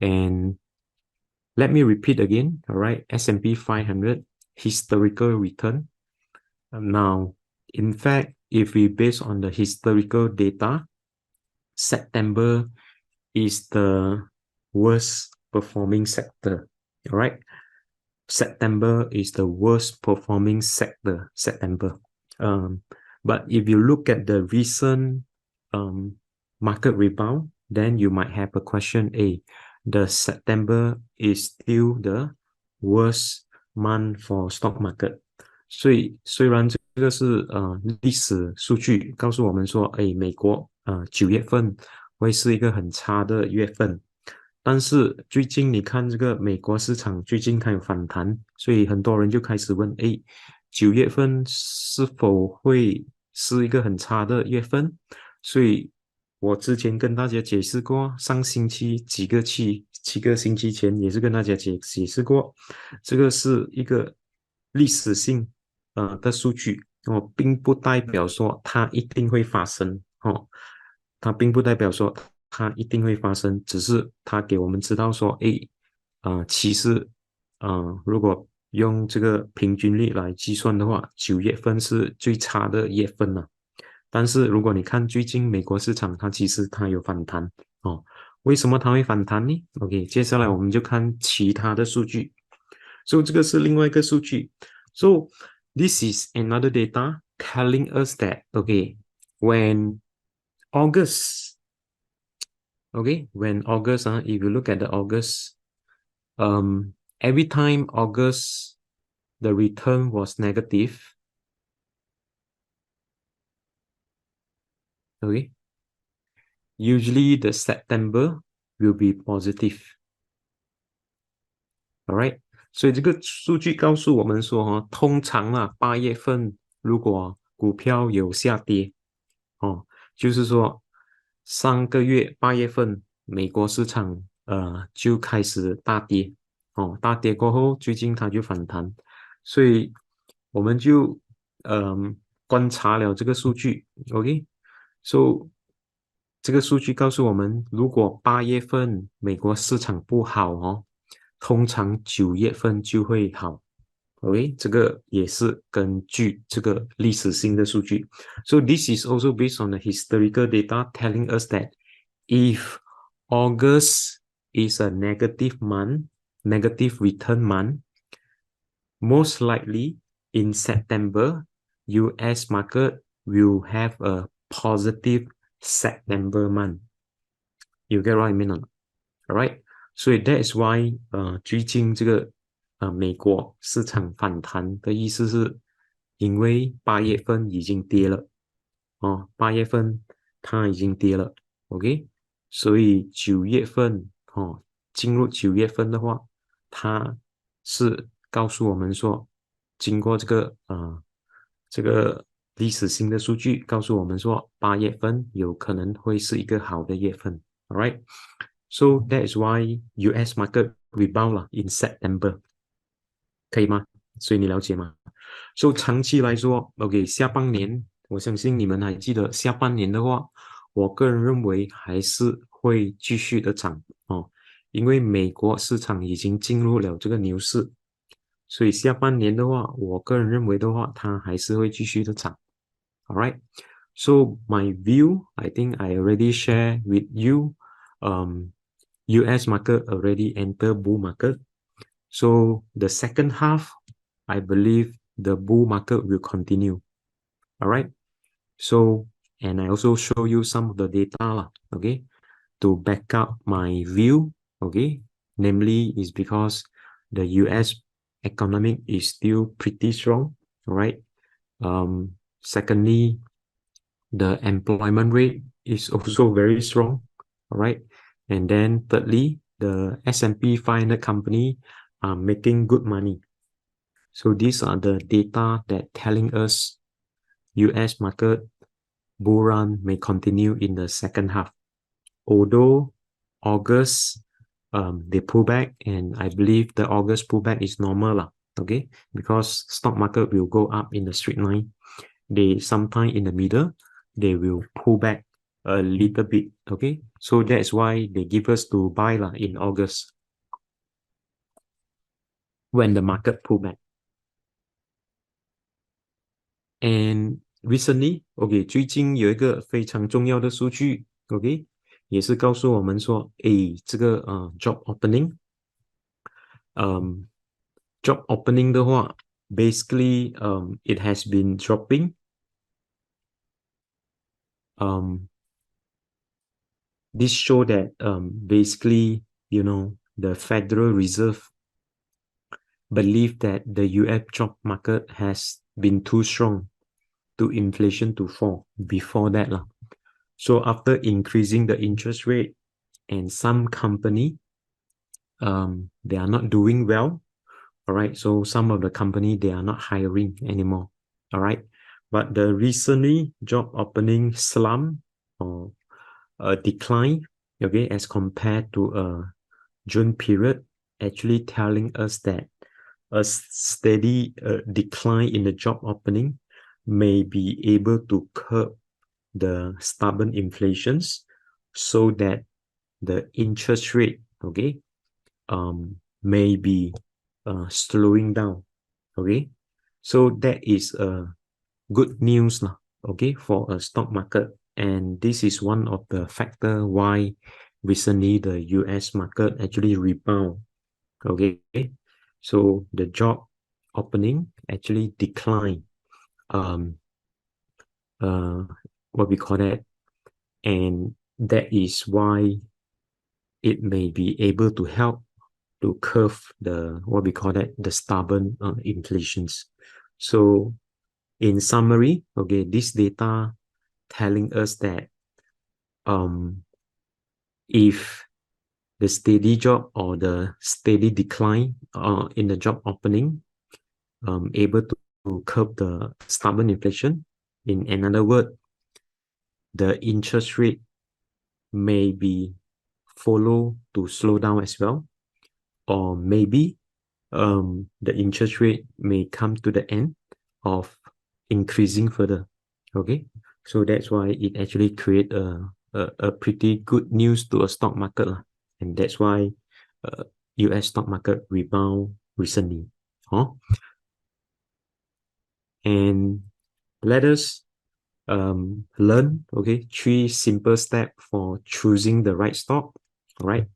And let me repeat again, all right, S&P 500 historical return. Now, in fact, if we base on the historical data, September is the worst performing sector, all right? September is the worst performing sector, September. But if you look at the recent market rebound, then you might have a question, the September is still the worst month for stock market. 所以虽然这个是历史数据告诉我们说，美国9月份会是一个很差的月份，但是最近你看这个美国市场最近它有反弹，所以很多人就开始问，9月份是否会是一个很差的月份？所以我之前跟大家解释过，上星期7个星期前也是跟大家解释过，这个是一个历史性的数据并不代表说它一定会发生它并不代表说它一定会发生，只是它给我们知道说，其实如果用这个平均率来计算的话，9月份是最差的月份了。但是如果你看最近美国市场，它其实它有反弹为什么它会反弹呢 ？OK， 接下来我们就看其他的数据。所以这个是另外一个数据。So this is another data telling us that when August, when August, if you look at the August, every time August the return was negative, usually the September will be positive. Alright， 所以这个数据告诉我们说通常8月份如果股票有下跌就是说上个月8月份美国市场就开始大跌大跌过后最近它就反弹，所以我们就观察了这个数据 ，so 这个数据告诉我们，如果8月份美国市场不好通常9月份就会好。这个也是根据这个历史性的数据。So this is also based on the historical data telling us that if August is a negative month, negative return month, most likely in September, US market will have a positive September month. You get what I mean? Alright? 所以 that is why 最近这个美国市场反弹的意思是因为8月份已经跌了8月份它已经跌了 OK， 所以9月份进入9月份的话，它是告诉我们说经过这个历史性的数据告诉我们说8月份有可能会是一个好的月份 Alright， So that is why US market rebound in September， 可以吗？所以你了解吗？ So 长期来说 OK 下半年我相信你们还记得下半年的话，我个人认为还是会继续的涨因为美国市场已经进入了这个牛市，所以下半年的话我个人认为的话它还是会继续的涨 Alright， So my view I think I already share with you US market already enter bull market. So the second half, I believe the bull market will continue. All right. So, and I also show you some of the data, to back up my view, namely is because the US economic is still pretty strong, all right. Secondly, the employment rate is also very strong, all right. And then thirdly, the S&P 500 company are making good money. So these are the data that telling us US market bull run may continue in the second half. Although August, they pull back, and I believe the August pullback is normal, because stock market will go up in the straight line. They sometime in the middle, they will pull back a little bit. Okay, so that's why they give us to buy lah in August when the market pull back. And recently, OK， 最近有一个非常重要的数据，OK， 也是告诉我们说，这个job opening，job opening 的话，basically it has been dropping. This show that basically the Federal Reserve believe that the US job market has been too strong to inflation to fall before that lah. So after increasing the interest rate and some company they are not doing well, all right, so some of the company they are not hiring anymore, all right, but the recently job opening slump or a decline, okay, as compared to a June period, actually telling us that a steady decline in the job opening may be able to curb the stubborn inflations so that the interest rate, okay, may be slowing down, okay. So that is good news, okay, for a stock market. And this is one of the factor why recently the US market actually rebound, okay. So the job opening actually declined, what we call that, and that is why it may be able to help to curve the what we call that the stubborn inflations. So in summary, okay, this data telling us that if the steady job or the steady decline in the job opening able to curb the stubborn inflation, in another word, the interest rate may be follow to slow down as well, or maybe the interest rate may come to the end of increasing further, okay. So that's why it actually create a pretty good news to a stock market, and that's why US stock market rebound recently. And let us learn, okay, 3 simple steps for choosing the right stock, right?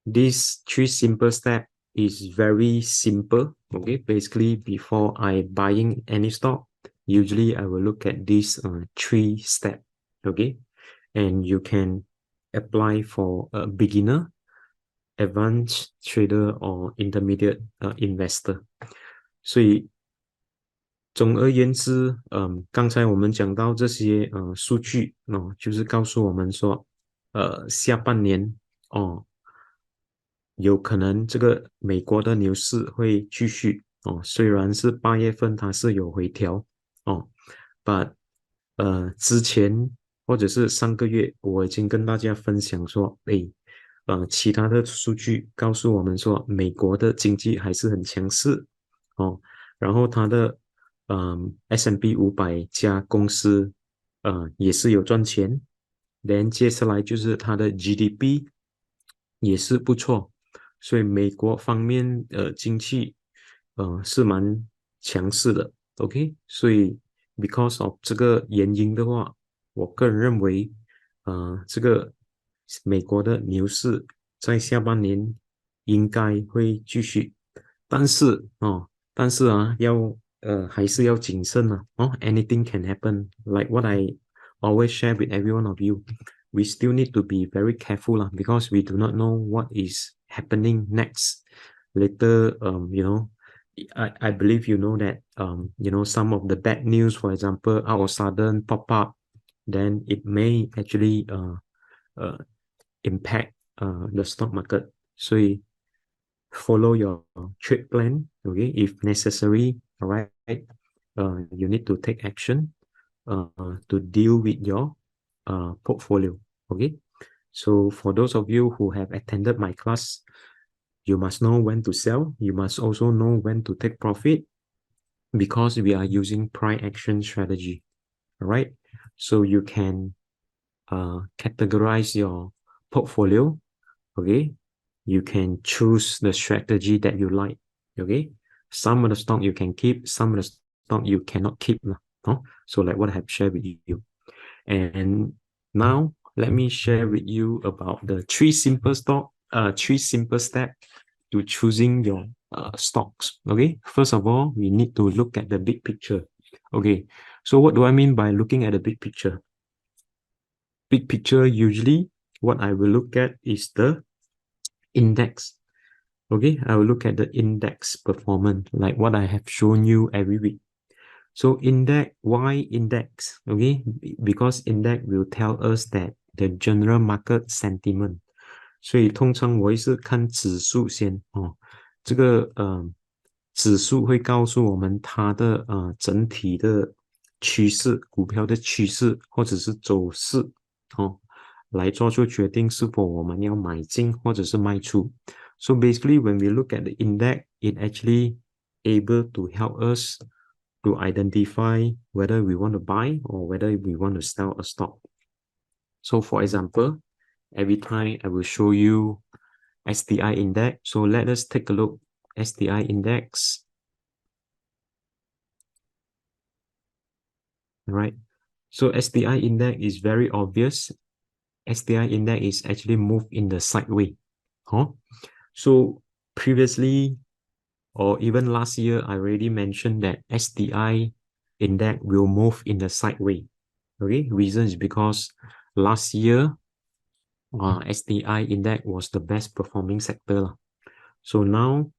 These 3 simple steps is very simple, okay. Basically, before I buying any stock, usually I will look at these 3 steps, okay. And you can apply for a beginner, advanced trader or intermediate investor. 所以总而言之，刚才我们讲到这些数据就是告诉我们说，下半年有可能这个美国的牛市会继续虽然是8月份它是有回调but 之前或者是上个月我已经跟大家分享说，其他的数据告诉我们说，美国的经济还是很强势然后它的S&P 500家公司也是有赚钱，连接下来就是它的 GDP 也是不错，所以美国方面经济是蛮强势的 ，OK， 所以 because of 这个原因的话，我个人认为这个美国的牛市在下半年应该会继续，但是还是要谨慎anything can happen. Like what I always share with every one of you, we still need to be very careful because we do not know what is happening next. Later, I believe you know that some of the bad news, for example, out of sudden pop up, then it may actually impact the stock market. 所以 follow your trade plan, okay, if necessary, all right. You need to take action to deal with your portfolio, okay. So for those of you who have attended my class, you must know when to sell. You must also know when to take profit because we are using price action strategy, all right. So you can categorize your portfolio. Okay, you can choose the strategy that you like. Okay, some of the stock you can keep, some of the stock you cannot keep. So like what I have shared with you. And now let me share with you about the three simple steps to choosing your stocks. Okay, first of all, we need to look at the big picture. Okay, so what do I mean by looking at the big picture? Big picture, usually what I will look at is the index. Okay, I will look at the index performance, like what I have shown you every week. So index, why index? Okay, because index will tell us that the general market sentiment. 所以通常我也是看指数先哦，这个指数会告诉我们它的整体的趋势，股票的趋势或者是走势哦，来做出决定是否我们要买进或者是卖出。So basically, when we look at the index, it actually able to help us to identify whether we want to buy or whether we want to sell a stock. So for example, every time I will show you STI index. So let us take a look. STI index. Right. So STI index is very obvious. STI index is actually moved in the sideways. Huh? So previously, or even last year, I already mentioned that STI index will move in the sideways. Okay, reason is because last year, STI index was the best performing sector. So now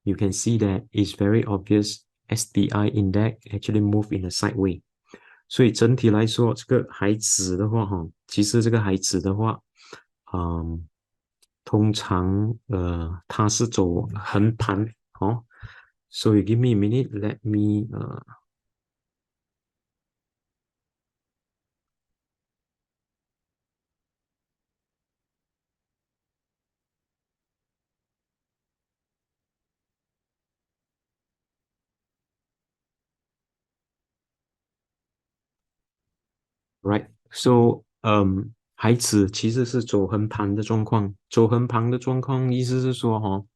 you can see that it's very obvious STI index actually move in a sideways. 所以整体来说，这个海指的话，其实这个海指的话，通常它是走横盘哦。So you give me a minute, let me right. So 海指其实是走横盘的状况，走横盘的状况意思是说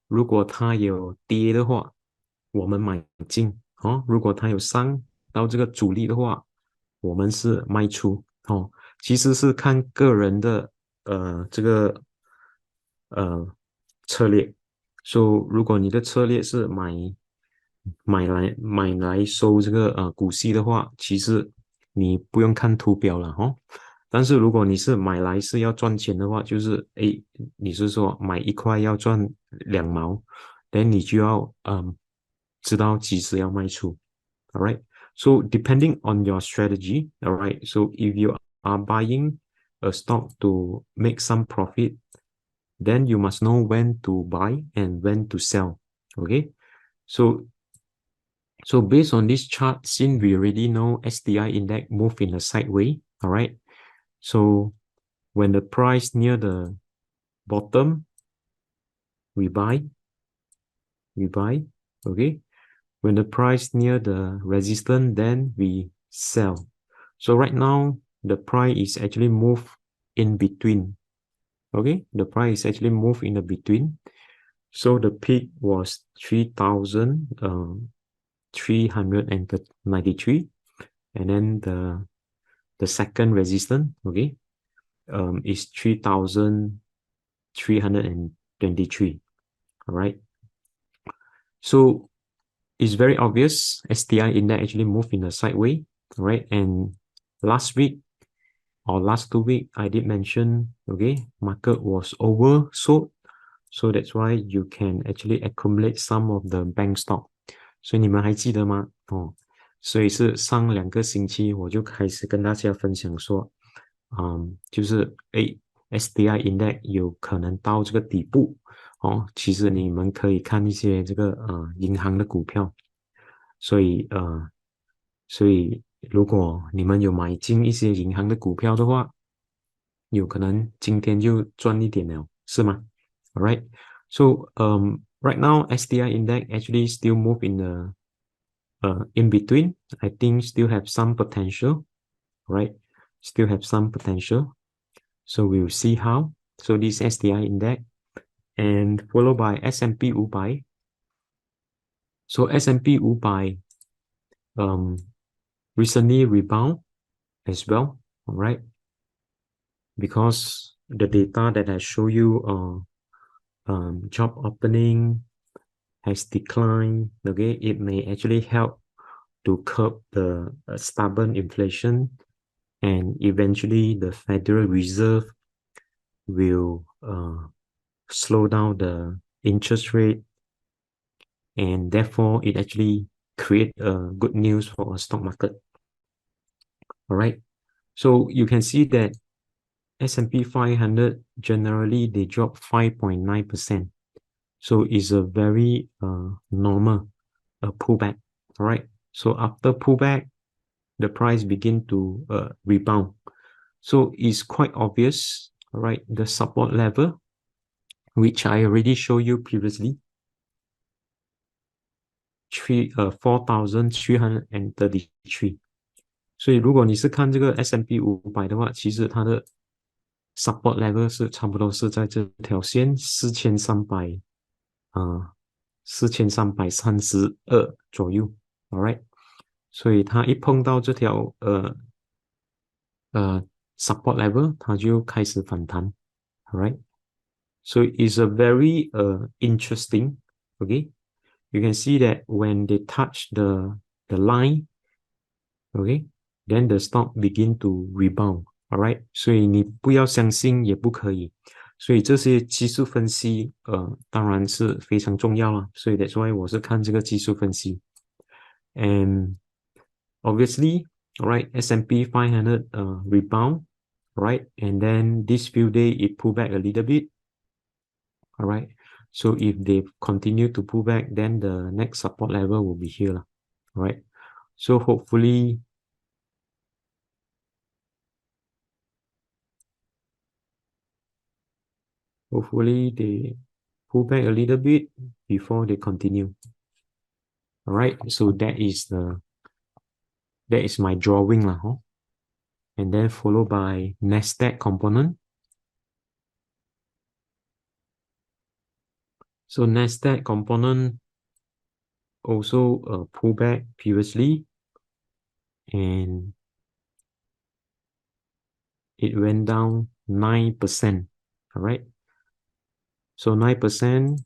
如果它有跌的话，我们买进如果它有上到这个阻力的话，我们是卖出其实是看个人的这个策略。So 如果你的策略是买来收这个股息的话，其实你不用看图表了但是如果你是买来是要赚钱的话，就是你是说买一块要赚2毛，then 你就要知道几时要卖出。Alright, so depending on your strategy, alright, so if you are buying a stock to make some profit, then you must know when to buy and when to sell. Okay, so based on this chart, since we already know STI index move in a sideways, all right. So when the price near the bottom, we buy. Okay. When the price near the resistance, then we sell. So right now, the price is actually move in between. Okay, the price is actually move in the between. So the peak was 3,393, and then the second resistance, okay, is 3,323. All right. So it's very obvious STI index actually moved in a sideways, right? And last week or last 2 weeks, I did mention, okay, market was oversold. So that's why you can actually accumulate some of the bank stock. 所以你们还记得吗？所以是上2个星期我就开始跟大家分享说，就是SDI index 有可能到这个底部其实你们可以看一些这个银行的股票，所以如果你们有买进一些银行的股票的话，有可能今天就赚一点了，是吗？ Alright, so right now SDI index actually still move in the in between. I think still have some potential, right? still have some potential. So we'll see how. So this STI index and followed by S&P 500. So S&P 500 recently rebound as well, all right? Because the data that I show you, job opening has declined, okay? It may actually help to curb the stubborn inflation, and eventually the Federal Reserve will slow down the interest rate, and therefore it actually create good news for a stock market. All right, so you can see that S&P 500 generally they drop 5.9%. So it's a very normal pullback. All right, so after pullback, the price begin to rebound. So it's quite obvious, all right, the support level, which I already showed you previously, 4,333。所以如果你是看这个 S&P 500的话，其实它的 support level 是差不多是在这条线4332左右 ，alright， 所以它一碰到这条support level， 它就开始反弹 ，alright， so it's a very interesting, okay, you can see that when they touch the line, okay, then the stock begin to rebound, alright， 所以你不要相信也不可以，所以这些技术分析当然是非常重要了，所以 that's why 我是看这个技术分析 and obviously, alright, S&P 500 rebound, right, and then this few days it pull back a little bit, alright, so if they continue to pull back, then the next support level will be here, alright, so hopefully they pull back a little bit before they continue. All right, so that is my drawing lah, huh? And then followed by Nasdaq component. So Nasdaq component also pull back previously, and it went down 9%. All right. So 9%,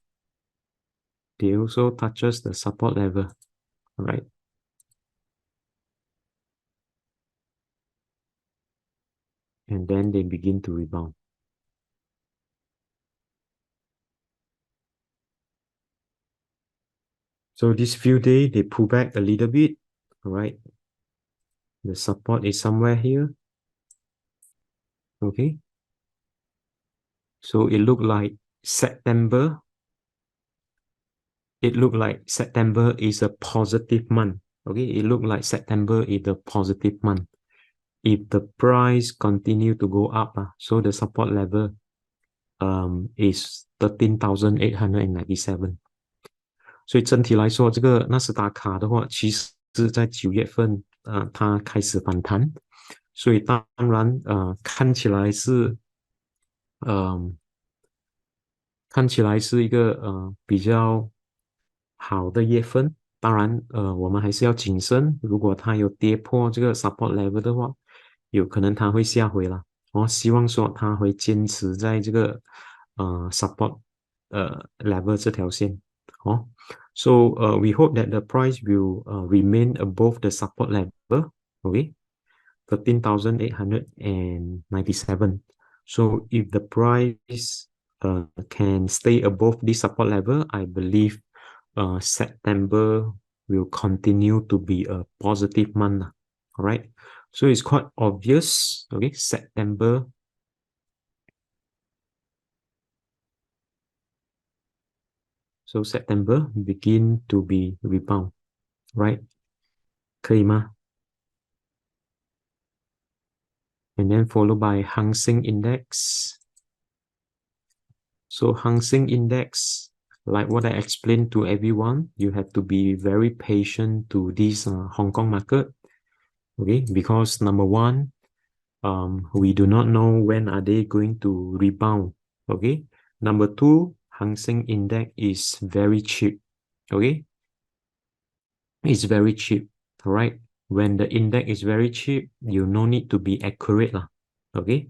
they also touches the support level. All right. And then they begin to rebound. So this few days, they pull back a little bit. All right. The support is somewhere here. Okay. So it looked like September. It looked like September is a positive month. Okay. It looked like September is a positive month. If the price continue to go up, so the support level is 13,897. 所以整体来说，这个纳斯达克的话，其实是在9月份它开始反弹，所以当然看起来是一个比较好的月份。当然我们还是要谨慎，如果它有跌破这个 support level 的话，有可能它会下回了。希望说它会坚持在这个support level 这条线。So we hope that the price will remain above the support level, okay, 13,897. So if the price can stay above this support level, I believe September will continue to be a positive month. All right, so it's quite obvious. Okay, September. So September begin to be rebound, right? 可以吗？ And then followed by Hang Seng Index. So Hang Seng Index, like what I explained to everyone, you have to be very patient to this Hong Kong market. Okay, because number one, we do not know when are they going to rebound. Okay. Number two, Hang Seng Index is very cheap. Okay. It's very cheap. All right. When the index is very cheap, you no need to be accurate lah. Okay.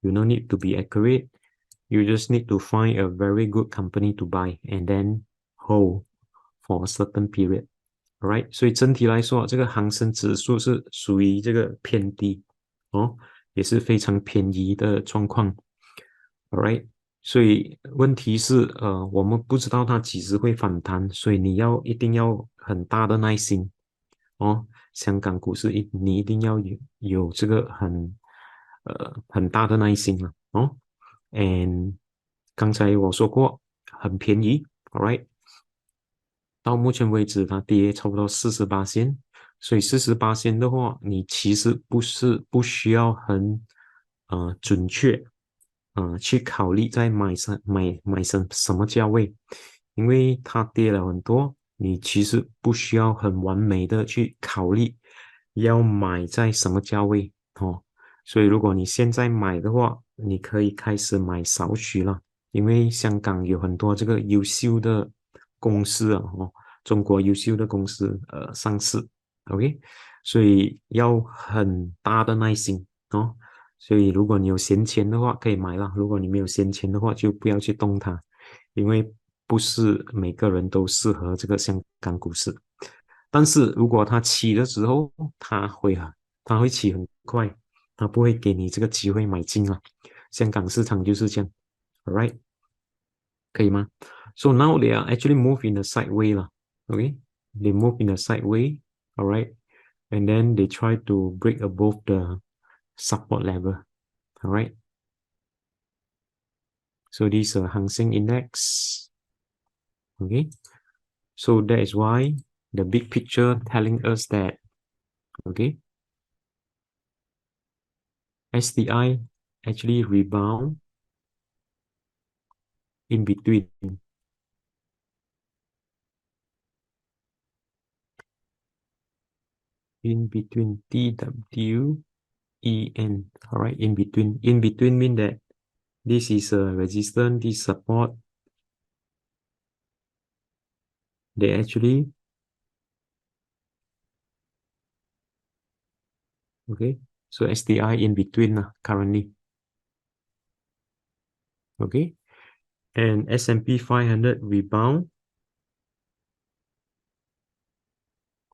You no need to be accurate. You just need to find a very good company to buy and then hold for a certain period. Alright， 所以整体来说，这个恒生指数是属于这个偏低哦，也是非常便宜的状况。Alright， 所以问题是我们不知道它几时会反弹，所以你一定要很大的耐心哦。香港股市你一定要有这个很大的耐心了哦。And 刚才我说过很便宜，Alright。到目前为止，它跌差不多48仙，所以48仙的话，你其实不需要很准确去考虑在买什么价位，因为它跌了很多，你其实不需要很完美的去考虑要买在什么价位哦。所以如果你现在买的话，你可以开始买少许了，因为香港有很多这个优秀的公司哦，中国优秀的公司上市，OK，所以要很大的耐心哦。所以如果你有闲钱的话，可以买了；如果你没有闲钱的话，就不要去动它，因为不是每个人都适合这个香港股市。但是如果它起的时候，它会起很快，它不会给你这个机会买进了。香港市场就是这样，Alright，可以吗？So now they are actually move in a sideway 了，OK， they move in a sideway, alright, and then they try to break above the support level, alright. So this is a Hang Seng Index, okay. So that is why the big picture telling us that, okay, STI actually rebound in between TWEN, all right, in between mean that this is a resistance, this support, they actually, okay, so STI in between currently, okay, and S&P 500 rebound,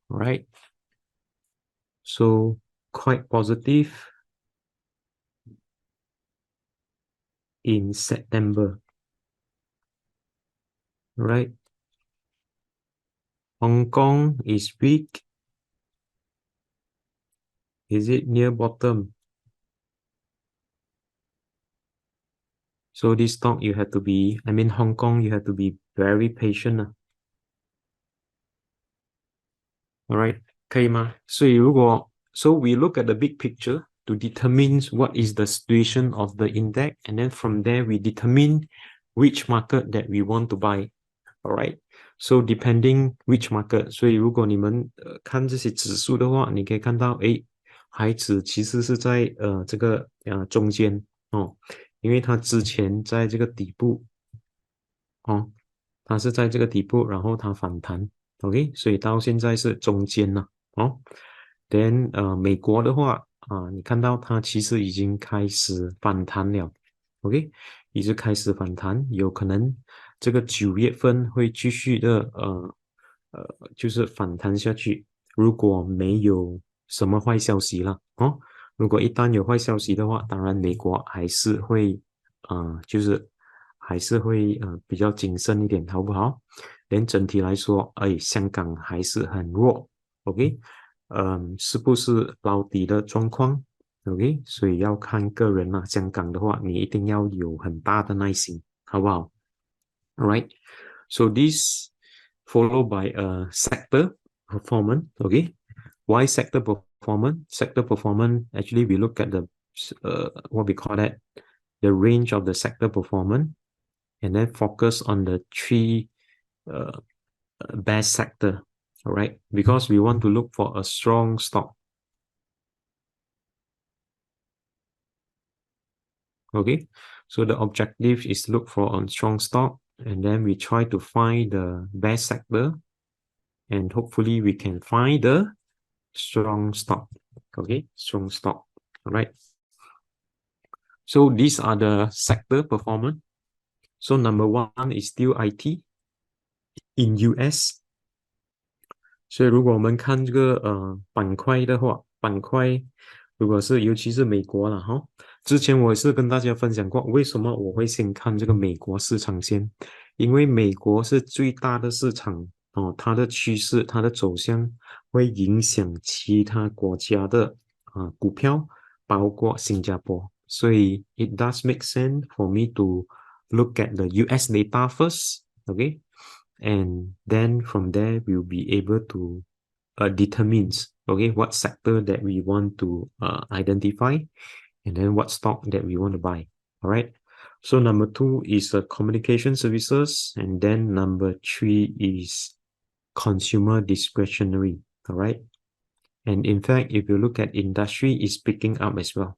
right? So quite positive in September, right? Hong Kong is weak. Is it near bottom? So this stock you have to be, I mean Hong Kong, you have to be very patient. Alright, 可以吗？所以so we look at the big picture to determine what is the situation of the index, and then from there we determine which market that we want to buy. Alright, so depending which market， 所以如果你们看这些指数的话，你可以看到，诶，海指其实是在这个中间哦，因为它之前在这个底部哦，它是在这个底部，然后它反弹，OK，所以到现在是中间了哦。Then 美国的话你看到它其实已经开始反弹了，OK，已经开始反弹，有可能这个9月份会继续的就是反弹下去，如果没有什么坏消息了哦。如果一旦有坏消息的话，当然美国还是会就是还是会比较谨慎一点，好不好？连整体来说，香港还是很弱，OK，是不是捞底的状况？OK，所以要看个人啦。香港的话，你一定要有很大的耐心，好不好？Alright, so this followed by a sector performance. Okay, why sector performance? Sector performance actually we look at the what we call that the range of the sector performance, and then focus on the three uh, best sector. All right, because we want to look for a strong stock. Okay, so the objective is look for on strong stock, and then we try to find the best sector, and hopefully we can find the strong stock. Okay, strong stock. All right. So these are the sector performance. So number one is still IT in US. 所以如果我们看这个板块的话，板块如果是尤其是美国了哈，之前我也是跟大家分享过，为什么我会先看这个美国市场先，因为美国是最大的市场哦，它的趋势、它的走向会影响其他国家的股票，包括新加坡，所以 it does make sense for me to look at the US data first, okay? And then from there we'll be able to determines okay what sector that we want to identify, and then what stock that we want to buy. All right, so number two is communication services, and then number three is consumer discretionary. All right, and in fact if you look at industry, is picking up as well.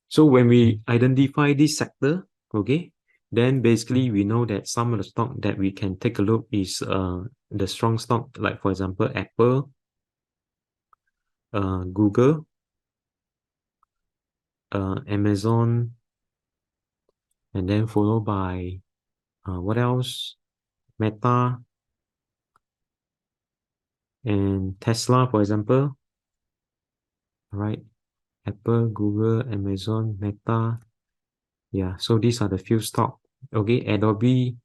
So when we identify this sector, okay, then basically we know that some of the stock that we can take a look is the strong stock, like for example Apple, Google, Amazon, and then followed by what else? Meta and Tesla, for example. All right, Apple, Google, Amazon, Meta. Yeah, so these are the few stock. Okay, Adobe.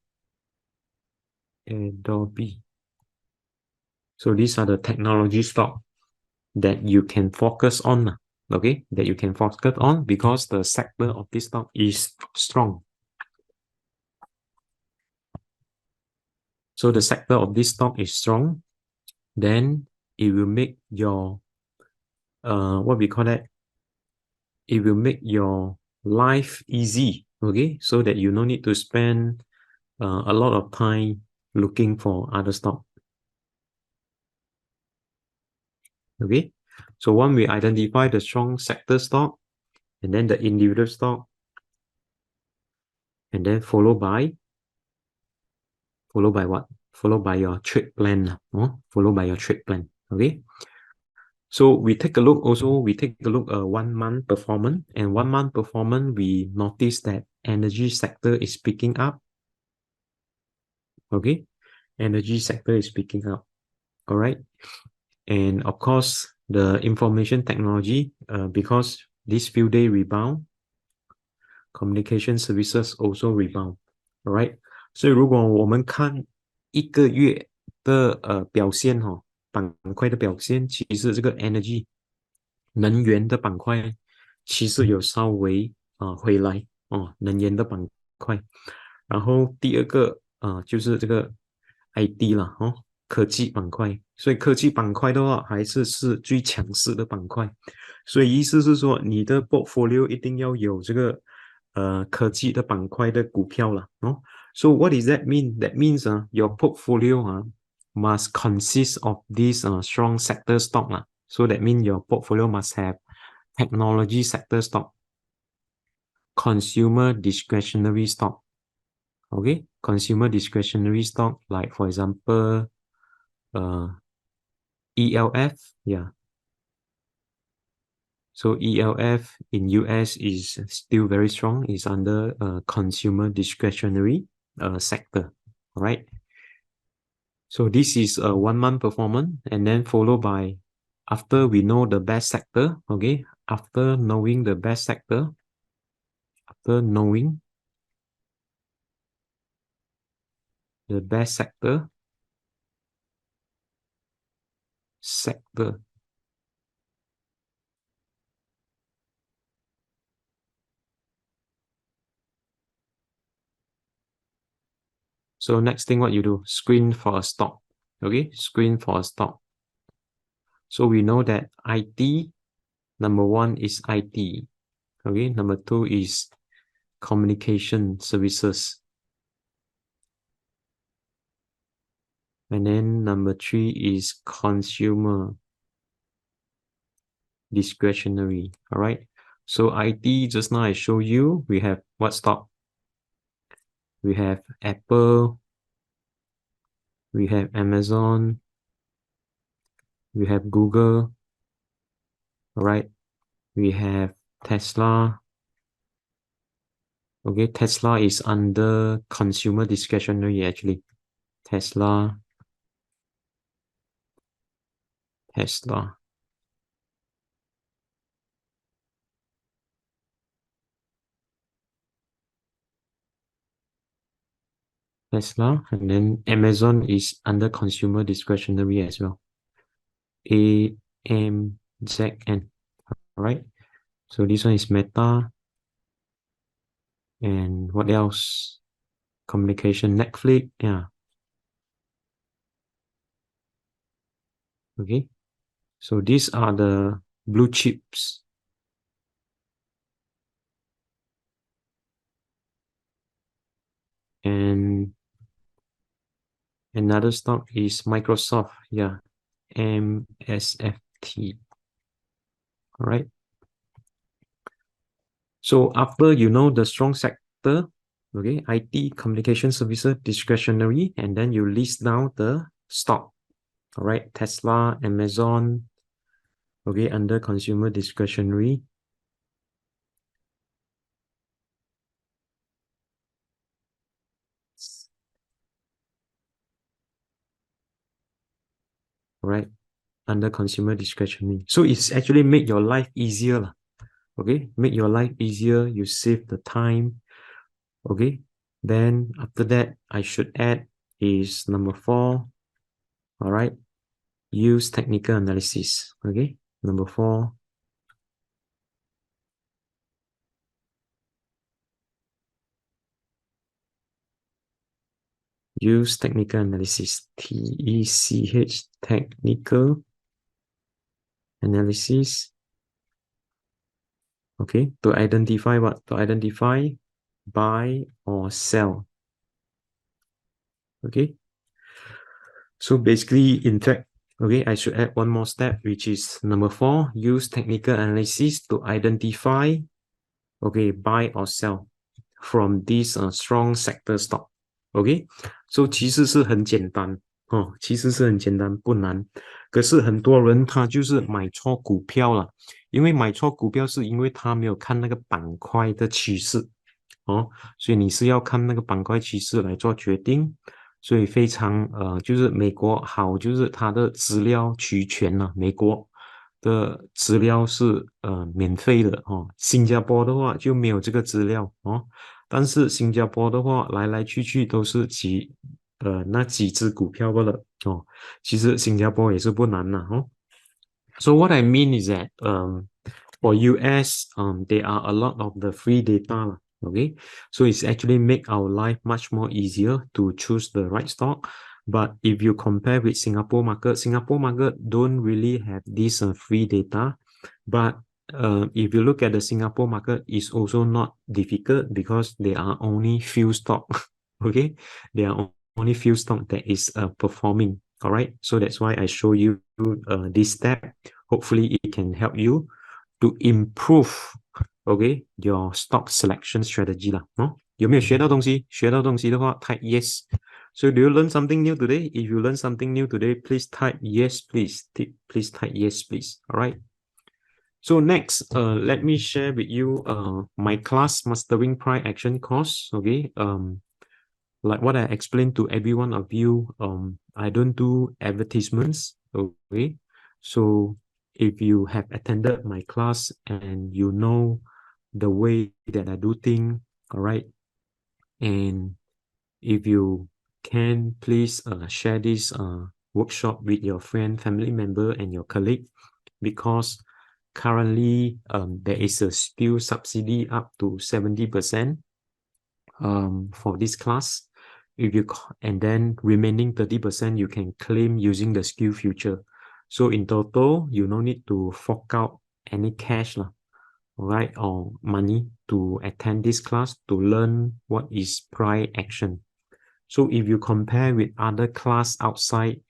So these are the technology stock that you can focus on. Okay, that you can focus on because the sector of this stock is strong. So the sector of this stock is strong, then it will make your what we call that, it will make your life easy, okay, so that you no need to spend a lot of time looking for other stock. Okay, so when we identify the strong sector stock and then the individual stock, and then followed by what? Followed by your trade plan. Followed by your trade plan. Okay. So we take a look also, we take a look 1 month performance, and 1 month performance, we notice that energy sector is picking up. Okay. Energy sector is picking up. All right. And of course, the information technology, because this few day rebound, communication services also rebound. All right. 所以如果我们看一个月的表现板块的表现，其实这个 energy 能源的板块其实有稍微回来能源的板块。然后第二个就是这个 ID 啦科技板块，所以科技板块的话还是最强势的板块。所以意思是说，你的 portfolio 一定要有这个科技的板块的股票了So what does that mean? That means your portfolio must consist of this strong sector stock So that means your portfolio must have technology sector stock, consumer discretionary stock. Okay, consumer discretionary stock, like for example, ELF, yeah. So ELF in US is still very strong. It's under consumer discretionary sector, all right? So this is a 1 month performance, and then followed by, after we know the best sector, okay? After knowing the best sector, after knowing the best sector, So next thing what you do, screen for a stock, okay? Screen for a stock. So we know that IT, number one is IT, okay? Number two is communication services. And then number three is consumer discretionary, all right? So IT, just now I show you, we have what stock? We have Apple, we have Amazon, we have Google, all right? We have Tesla. Okay, Tesla is under consumer discretionary actually. Tesla. Tesla, and then Amazon is under consumer discretionary as well. AMZN, all right? So this one is Meta, and what else? Communication, Netflix, yeah. Okay, so these are the blue chips. And another stock is Microsoft, yeah, MSFT, all right? So after you know the strong sector, okay, IT, communication services, discretionary, and then you list down the stock, all right, Tesla, Amazon, okay, under consumer discretionary. Right, under consumer discretionary. So it's actually make your life easier, okay, make your life easier, you save the time, okay. Then after that, I should add is number 4, all right, use technical analysis, okay, number 4. Use technical analysis, TECH, technical analysis, okay, to identify what? To identify buy or sell, okay. So basically, in fact, okay, I should add one more step, which is number 4, use technical analysis to identify, okay, buy or sell from this strong sector stock, okay. So 其实是很简单哦，其实是很简单，不难。可是很多人他就是买错股票了，因为买错股票是因为他没有看那个板块的趋势哦，所以你是要看那个板块趋势来做决定。所以非常就是美国好，就是它的资料齐全了，美国的资料是免费的哦，新加坡的话就没有这个资料哦，但是新加坡的话来来去去都是那几只股票罢了哦，其实新加坡也是不难的哦。So what I mean is that for US there are a lot of the free data, okay, so it's actually make our life much more easier to choose the right stock. But if you compare with Singapore market don't really have this free data. But if you look at the Singapore market, it's also not difficult because there are only few stock, okay, there are only few stock that is performing, all right. So that's why I show you this step. Hopefully it can help you to improve, okay, your stock selection strategy 啦。哦，有没有学到东西？学到东西的话 type yes. So do you learn something new today? If you learn something new today, please type yes, please. Please type yes, please. All right. So next, let me share with you my class mastering price action course. Okay. Like what I explained to every one of you, I don't do advertisements. Okay. So if you have attended my class and you know the way that I do things, all right, and if you can, please share this workshop with your friend, family member, and your colleague, because currently there is a still subsidy up to 70% for this class. If you and then remaining 30% you can claim using the skill future. So in total, you no need to fork out any cash lah, right, or money to attend this class to learn what is price action. So if you compare with other class outside,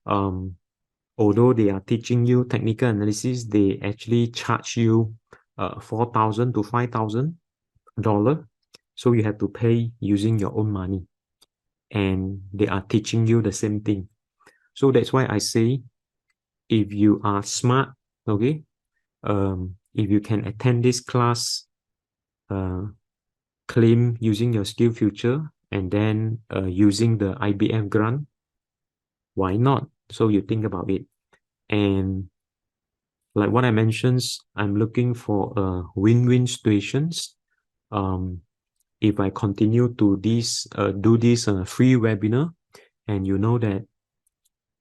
although they are teaching you technical analysis, they actually charge you $4,000 to $5,000. So you have to pay using your own money. And they are teaching you the same thing. So that's why I say, if you are smart, okay, if you can attend this class, claim using your skill future, and then using the IBF grant, why not? So you think about it. And like what I mentioned, I'm looking for win-win situations. If I continue to do this free webinar, and you know that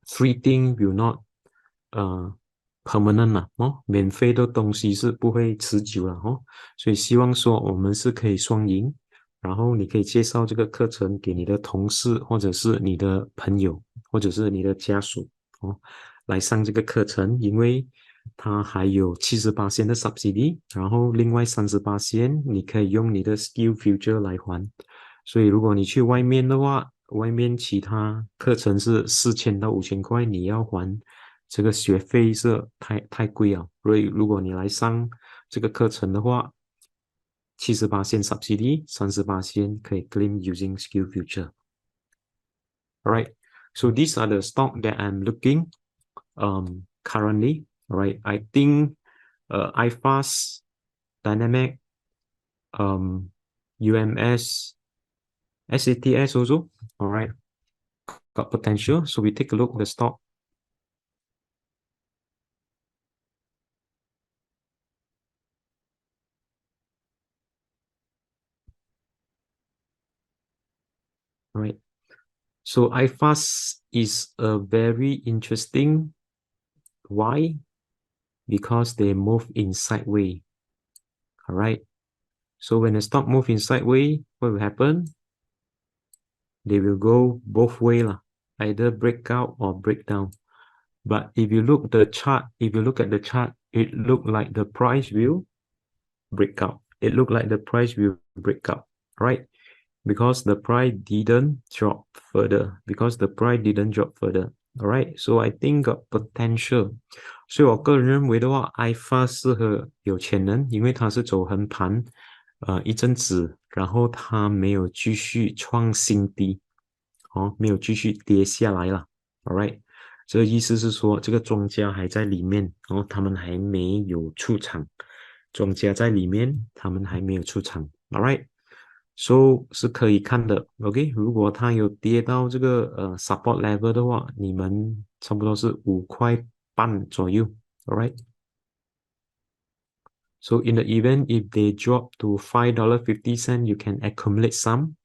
free thing will not permanent 啦，免费的东西是不会持久了所以希望说我们是可以双赢，然后你可以介绍这个课程给你的同事，或者是你的朋友，或者是你的家属来上这个课程，因为它还有70%的 subsidy， 然后另外30%你可以用你的 skill future 来还。所以如果你去外面的话，外面其他课程是4000到5000块，你要还这个学费是太贵了。所以如果你来上这个课程的话，70% subsidy， 30% 可以 claim using skill future. Alright, so these are the stock that I'm looking currently. Alright, I think iFast, Dyna-Mac, UMS, SATS also. Alright, got potential. So we take a look at the stock. Right. So iFast is a very interesting. Why? Because they move in sideways. All right. So when the stock move in sideways, what will happen? They will go both ways, either breakout or breakdown. But if you look at the chart, it look like the price will break out. It look like the price will break out, right? Because the price didn't drop further. Alright, so I think got potential. 所以我个人认为的话 iFast 适合有钱人，因为它是走横盘一阵子，然后它没有继续创新低没有继续跌下来了。Alright， 这个意思是说这个庄家还在里面，然后他们还没有出场。庄家在里面，他们还没有出场。Alright， so 是可以看的。OK， 如果它有跌到这个support level 的话，你们差不多是5块半左右。Alright， so in the event if they drop to $5.50, you can accumulate some,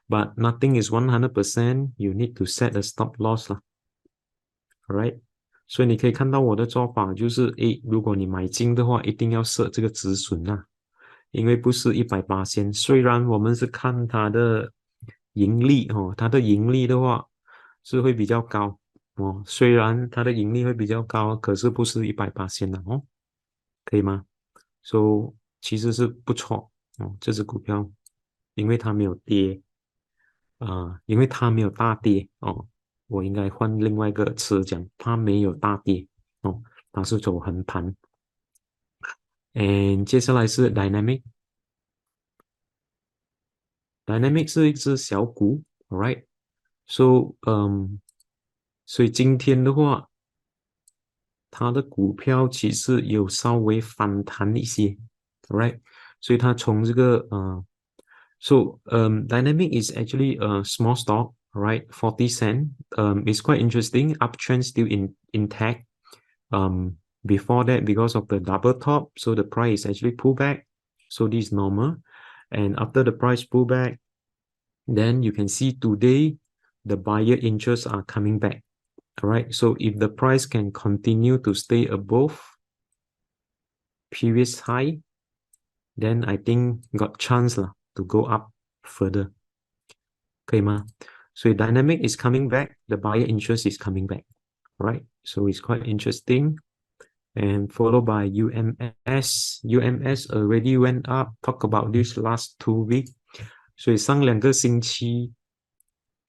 but nothing is 100%. You need to set a stop loss 啦。Alright， 所以你可以看到我的做法就是，如果你买进的话，一定要设这个止损啊。因为不是180%，虽然我们是看它的盈利它的盈利的话是会比较高虽然它的盈利会比较高，可是不是180%的可以吗？ So 其实是不错这只股票，因为它没有跌因为它没有大跌我应该换另外一个词讲，它没有大跌它是走横盘。接下来是 Dynamic 是一只小股 ，alright， so 所以今天的话，它的股票其实有稍微反弹一些 ，alright， 所以它从这个so Dynamic is actually a small stock, right? 40 cent. It's quite interesting. Uptrend still intact. Before that, because of the double top, so the price actually pull back. So this is normal. And after the price pull back, then you can see today the buyer interests are coming back. All right. So if the price can continue to stay above previous high, then I think got chance to go up further. 可以吗？所以 Dynamic is coming back, the buyer interest is coming back. Right. So it's quite interesting. And followed by UMS. UMS already went up. Talk about this last 2 weeks. 所以上2个星期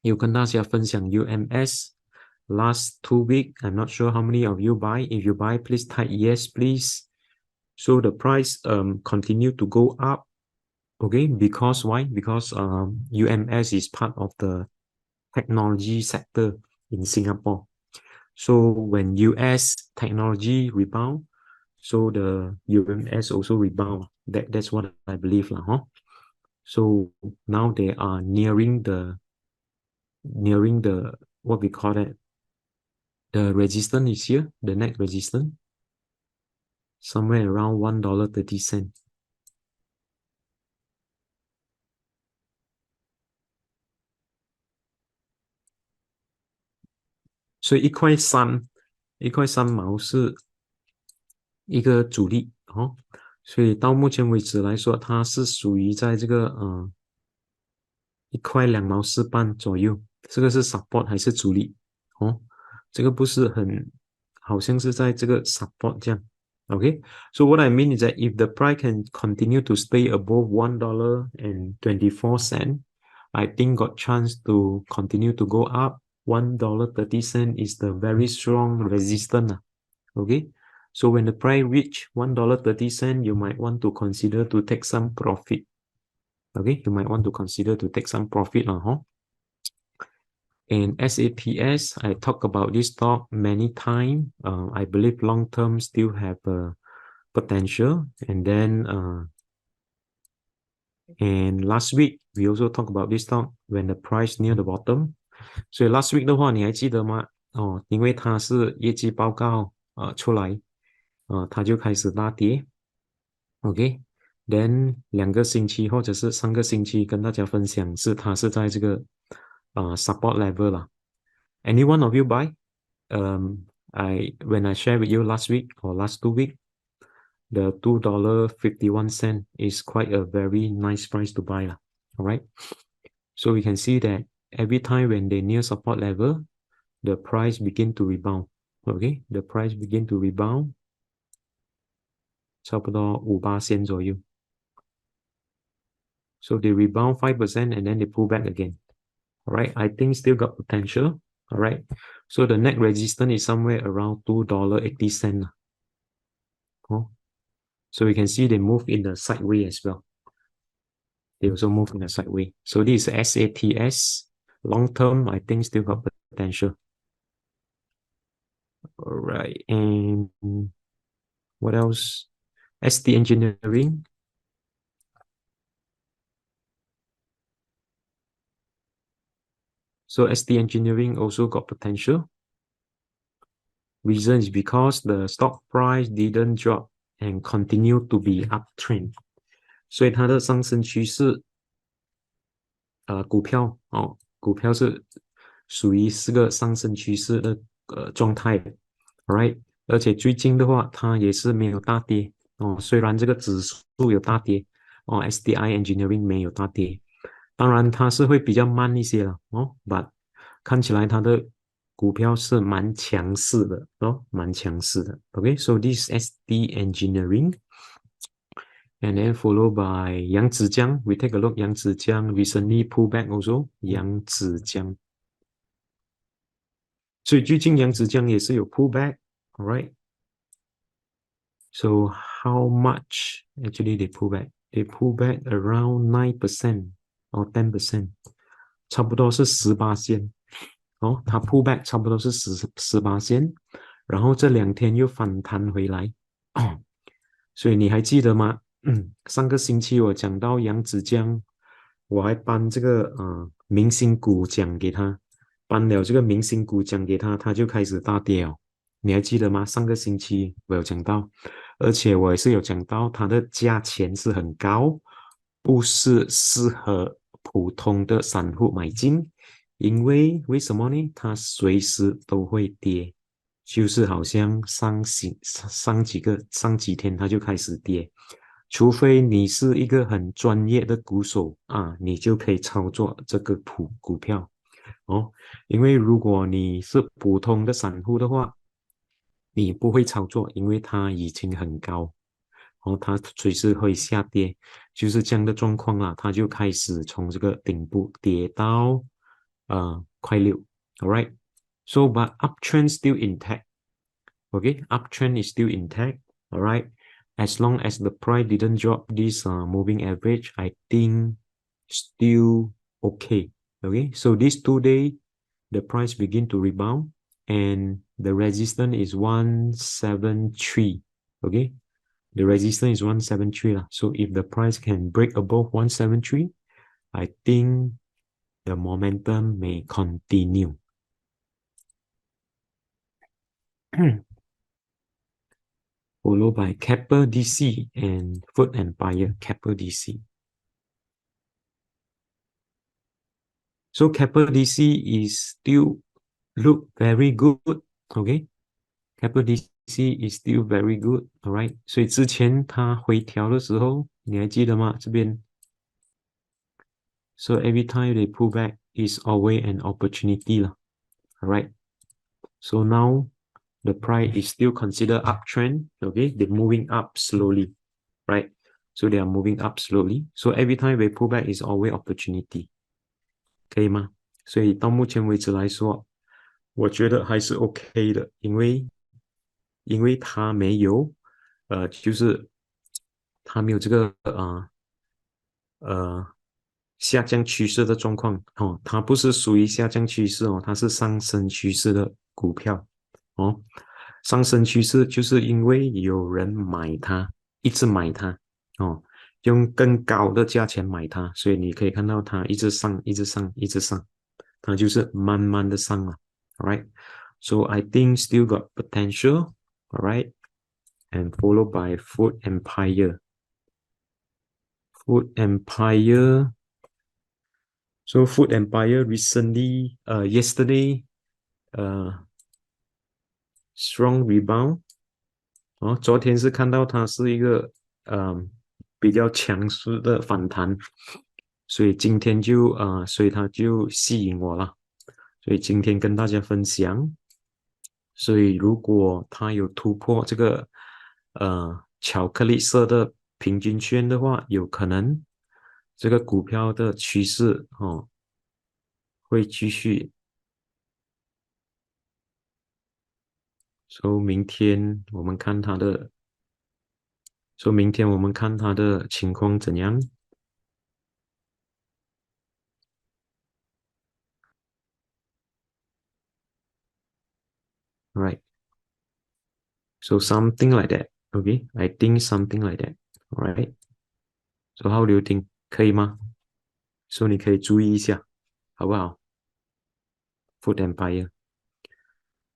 有跟大家分享 UMS. Last 2 weeks, I'm not sure how many of you buy. If you buy, please type yes, please. So the price continue to go up. Okay, because why? Because UMS is part of the technology sector in Singapore. So when US technology rebound, so the UMS also rebound. That's what I believe lah, huh? So now they are nearing the what we call it, the resistance is here, the next resistance, somewhere around $1.30.所以一块三毛是一个阻力哦，所以到目前为止来说，它是属于在这个1块2毛4半左右，这个是 support 还是阻力哦？这个不是很，好像是在这个 support 这样。Okay, so what I mean is that if the price can continue to stay above $1.24, I think got chance to continue to go up. $1.30 is the very strong resistance. Okay, so when the price reach $1.30, you might want to consider to take some profit. Okay, you might want to consider to take some profit. And SAPS, I talk about this stock many times. I believe long term still have potential. And last week we also talk about this stock when the price near the bottom. 所以 last week 的话，你还记得吗？因为它是业绩报告出来，它就开始大跌。OK，then 2个星期或者是3个星期跟大家分享是它是在这个support level 啦。Any one of you buy? When I share with you last week or last 2 weeks, the $2.51 is quite a very nice price to buy. All right. So we can see that every time when they near support level, the price begin to rebound. Okay, the price begin to rebound. 差不多5%左右. So they rebound 5% and then they pull back again. All right, I think still got potential. All right, so the next resistance is somewhere around $2.80. Oh, so you can see they move in the sideways as well. They also move in the sideways. So this is SATS. Long term, I think still got potential. All right, and what else? ST Engineering. So ST Engineering also got potential. Reason is because the stock price didn't drop and continue to be uptrend. 所以它的上升趋势，股票是属于是个上升趋势的状态 ，right？而且最近的话，它也是没有大跌虽然这个指数有大跌SDI Engineering 没有大跌，当然它是会比较慢一些了but 看起来它的股票是蛮强势的蛮强势的。Okay, so this SD Engineering. And then followed by 扬子江. We take a look. 扬子江 recently pull back also. 扬子江。所以最近扬子江也是有 pull back. Alright. So how much actually they pull back? They pull back around 9% or 10%. 差不多是18%。它 pull back 差不多是18%。然后这2天又反弹回来。所以你还记得吗？上个星期我讲到扬子江，我还颁这个明星股奖给他，颁了这个明星股奖给他，他就开始大跌哦。你还记得吗？上个星期我有讲到，而且我也是有讲到它的价钱是很高，不是适合普通的散户买进，因为什么呢？它随时都会跌。就是好像上几天它就开始跌，除非你是一个很专业的股手你就可以操作这个股票因为如果你是普通的散户的话，你不会操作，因为它已经很高它随时会下跌，就是这样的状况它就开始从这个顶部跌到块6 ，alright。So, but uptrend still intact. Okay, uptrend is still intact. All right. as long as the price didn't drop this moving average, I think still okay. Okay, so these 2 days, the price begin to rebound and the resistance is 173. Okay, the resistance is 173. So if the price can break above 173, I think the momentum may continue. Followed by Keppel DC and Food Empire Keppel DC. So Keppel DC is still look very good. Okay, Keppel DC is still very good. Alright， 所以之前它回调的时候，你还记得吗？这边 ，so every time they pull back is always an opportunity 啦。Alright, so now the price is still considered uptrend. Okay, they're moving up slowly, right? So they are moving up slowly. So every time they pull back is always opportunity. 可以吗？所以到目前为止来说，我觉得还是 OK 的，因为它没有，就是它没有这个下降趋势的状况哦，它不是属于下降趋势哦，它是上升趋势的股票哦。上升趋势就是因为有人买它，一直买它哦，用更高的价钱买它，所以你可以看到它一直上，一直上，一直上，它就是慢慢的上了。Alright, so I think still got potential. Alright, and followed by Food Empire. Food Empire. So Food Empire recently, yesterday, strong rebound. 哦，昨天是看到它是一个比较强势的反弹，所以今天所以它就吸引我了，所以今天跟大家分享。所以如果它有突破这个巧克力色的平均线的话，有可能这个股票的趋势会继续。所以明天我们看它的，情况怎样。Right. So something like that. Okay, I think something like that. Alright. So how do you think? 可以吗？所以你可以注意一下，好不好？Food Empire。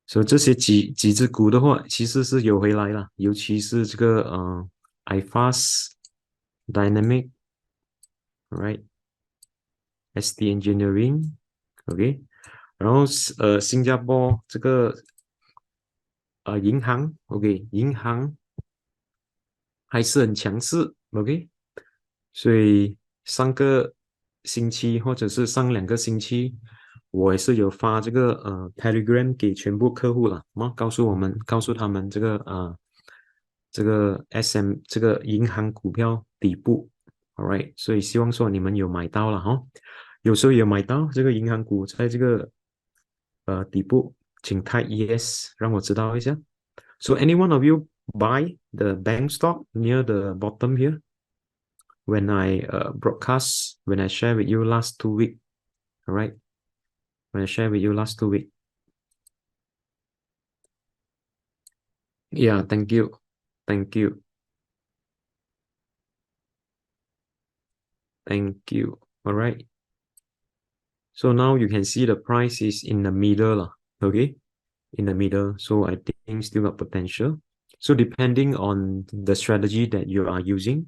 所以这些几只股的话，其实是有回来了，尤其是这个iFast、Dyna-Mac, right? ST Engineering, OK。然后新加坡这个银行 ，OK， 银行还是很强势 ，OK。所以上个星期或者是上2个星期，我也是有发这个Telegram 给全部客户了，告诉他们这个 SM 这个银行股票底部，Alright，所以希望说你们有买到了哈，有时候有买到这个银行股在这个底部，请type yes 让我知道一下。So any one of you buy the bank stock near the bottom here? When I broadcast, when I share with you last 2 weeks, all right? When I share with you last 2 weeks. Yeah, thank you. Thank you. Thank you. All right. So now you can see the price is in the middle, okay? In the middle. So I think still got potential. So depending on the strategy that you are using,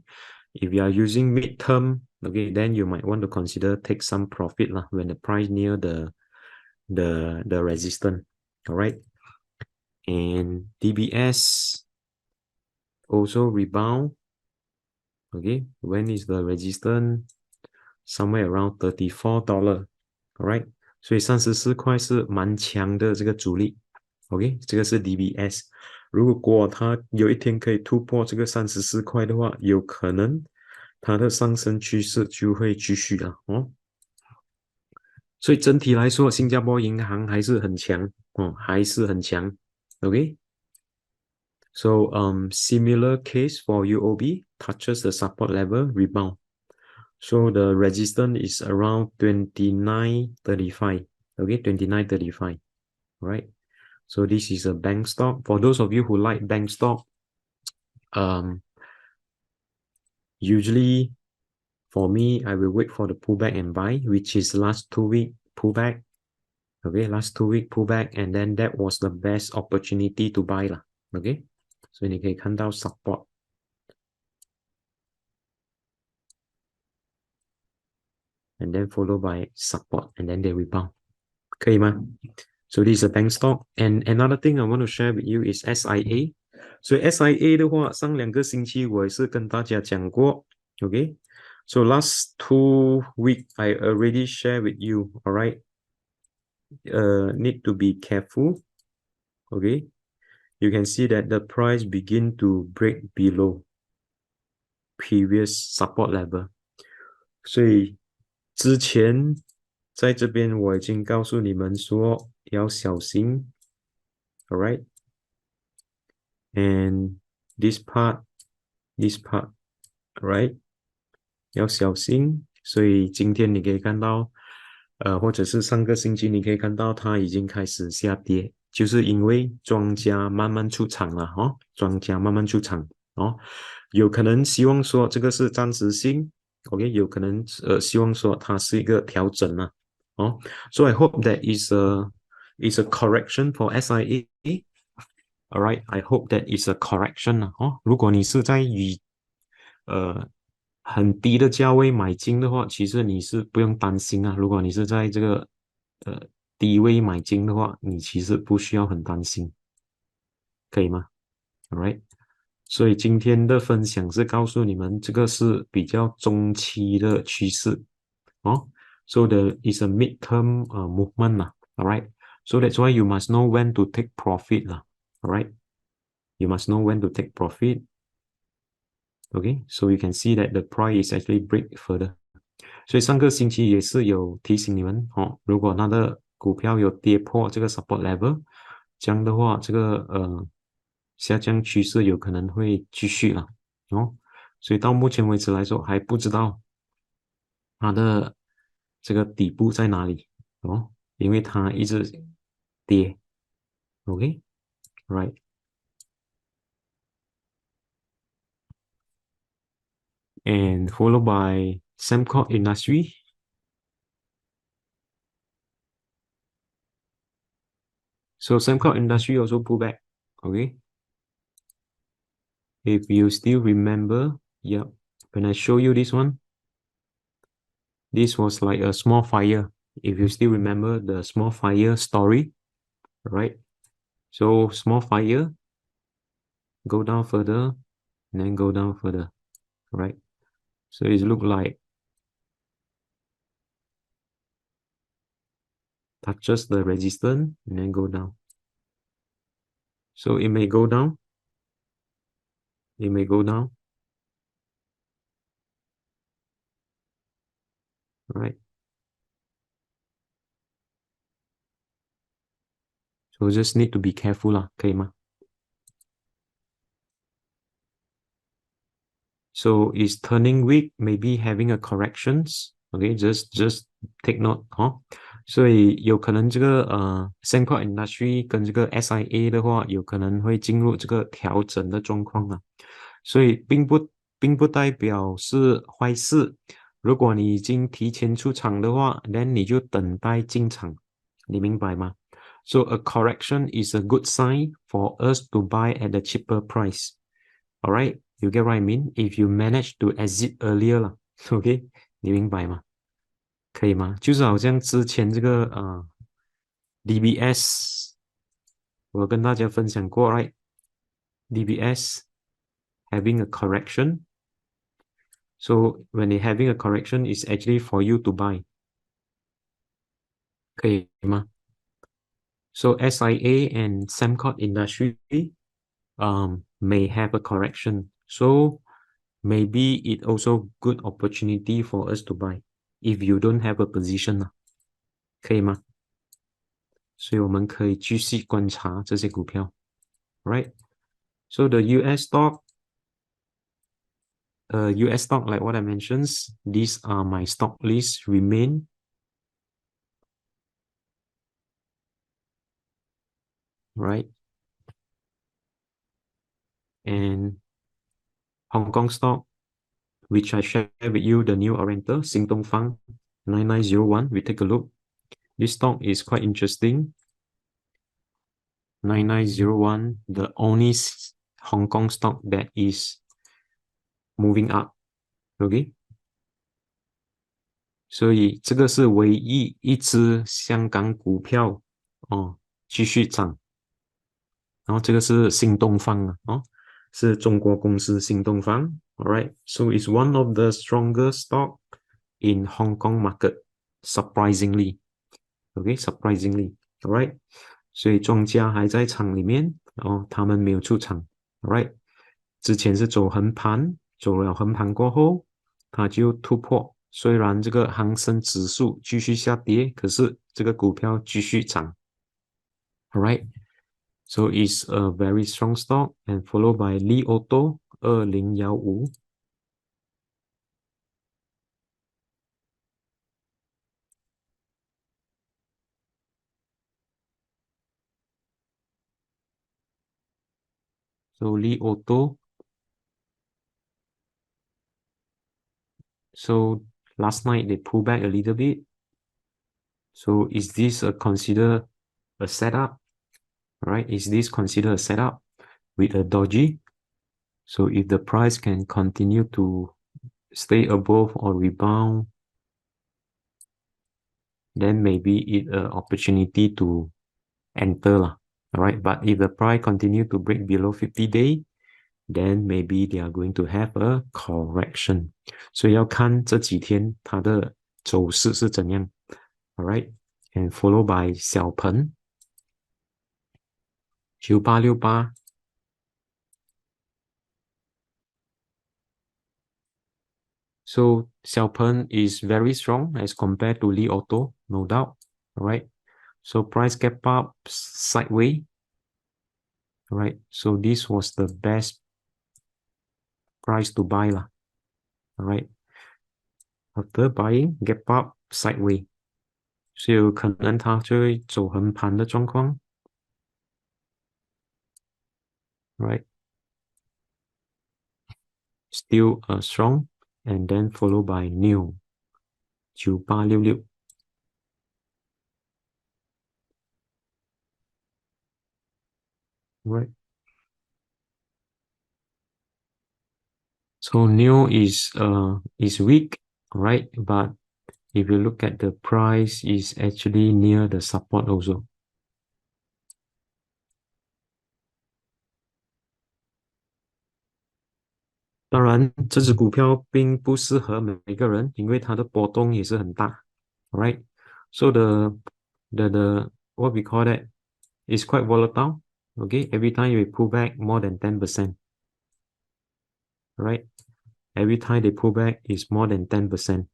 if you are using midterm, okay, then you might want to consider take some profit lah when the price near the resistance. All right. And DBS also rebound. Okay, when is the resistance? Somewhere around $34. Alright， 所以34块是蛮强的这个阻力。OK， 这个是 DBS。如果它有一天可以突破这个34块的话，有可能它的上升趋势就会继续了哦。所以整体来说，新加坡银行还是很强哦，还是很强。OK， So similar case for UOB, touches the support level, rebound. So the resistance is around 29.35. Okay, 29.35. Right. So this is a bank stock. For those of you who like bank stock, usually for me, I will wait for the pullback and buy, which is last 2 week pullback. Okay, last 2 week pullback, and then that was the best opportunity to buy lah. Okay, 所以你可以看到 support， and then followed by support, and then they rebound， 可以吗？ So this is a bank stock, and another thing I want to share with you is SIA. 所以 SIA 的话，上2个星期我也是跟大家讲过 ，OK。So last 2 week I already share with you, all right. Need to be careful, okay. You can see that the price begin to break below previous support level. 所以之前在这边我已经告诉你们说要小心 ，alright. And this part, right? 要小心。所以今天你可以看到，或者是上个星期你可以看到它已经开始下跌，就是因为庄家慢慢出场了哦，庄家慢慢出场哦，有可能希望说这个是暂时性 ，OK， 有可能希望说它是一个调整啊，哦，So I hope that is a correction for SIA. Alright, I hope that is a correction 啊，哦，如果你是在很低的价位买进的话，其实你是不用担心啊。如果你是在这个呃低位买进的话，你其实不需要很担心，可以吗？Alright，所以今天的分享是告诉你们，这个是比较中期的趋势哦。So there is a mid-term movement 啦，Alright. So that's why you must know when to take profit 啦，Alright. You must know when to take profit. Okay, so you can see that the price is actually break further. 所以上个星期也是有提醒你们哦，如果它的股票有跌破这个 support level，这样的话，这个下降趋势有可能会继续了哦。所以到目前为止来说，还不知道它的这个底部在哪里哦，因为它一直跌。OK，right。And followed by Sembcorp Industry. So Sembcorp Industry also pull back. Okay. If you still remember, yeah, when I show you this one, this was like a small fire. If you still remember the small fire story, right? So small fire, go down further, and then go down further, right? So it look like touches the resistance and then go down. So it may go down. It may go down. Right. So just need to be careful lah, 可以吗？ So is turning weak, maybe having a corrections. Okay, just take note 哦。所以有可能这个Sembcorp Industry 跟这个 SIA 的话，有可能会进入这个调整的状况啊。所以并不代表是坏事。如果你已经提前出场的话，then 你就等待进场，你明白吗？So a correction is a good sign for us to buy at a cheaper price. All right, you get what I mean? If you manage to exit earlier 了，OK， 你明白吗？可以吗？就是好像之前这个DBS，我跟大家分享过，right？DBS having a correction. So when they having a correction, is actually for you to buy. 可以吗？ So SIA and Sembcorp Industry may have a correction. So maybe it also good opportunity for us to buy if you don't have a position 可以吗？所以我们可以继续观察这些股票 ，right？ So the US stock, US stock, like what I mentioned, these are my stock list remain. Right? And Hong Kong stock, which I share with you, the new Oriental, Sing Tong Fang 9901. We take a look. This stock is quite interesting. 9901, the only Hong Kong stock that is moving up. OK? 所以这个是唯一一只香港股票继续涨。然后这个是新东方是中国公司新东方。Alright, so it's one of the strongest stock in Hong Kong market, surprisingly. Okay, surprisingly. Alright, 所以庄家还在场里面他们没有出场。Alright, 之前是走横盘，走了横盘过后，它就突破。虽然这个恒生指数继续下跌，可是这个股票继续涨。Alright, so it's a very strong stock and followed by Li Auto 2015. So Li Auto. So last night they pulled back a little bit. So is this considered a setup? Right? Is this considered a setup with a doji? So if the price can continue to stay above or rebound, then maybe it an opportunity to enter lah. All right, but if the price continue to break below 50-day, then maybe they are going to have a correction. 所以要看这几天它的走势是怎样。All right, and followed by 小鹏9868. So Xiaopeng is very strong as compared to Li Auto, no doubt. All right. So price gap up sideways. All right. So this was the best price to buy lah. All right. After buying, gap up sideways. 所以有可能它就会走横盘的状况。Right. Still strong, and then followed by new 9866. Right. So new is weak, right? But if you look at the price, is actually near the support also. 当然，这只股票并不适合每一个人，因为它的波动也是很大，right? So the what we call that is quite volatile. Okay, every time we pull back more than 10%, right? Every time they pull back is more than 10%.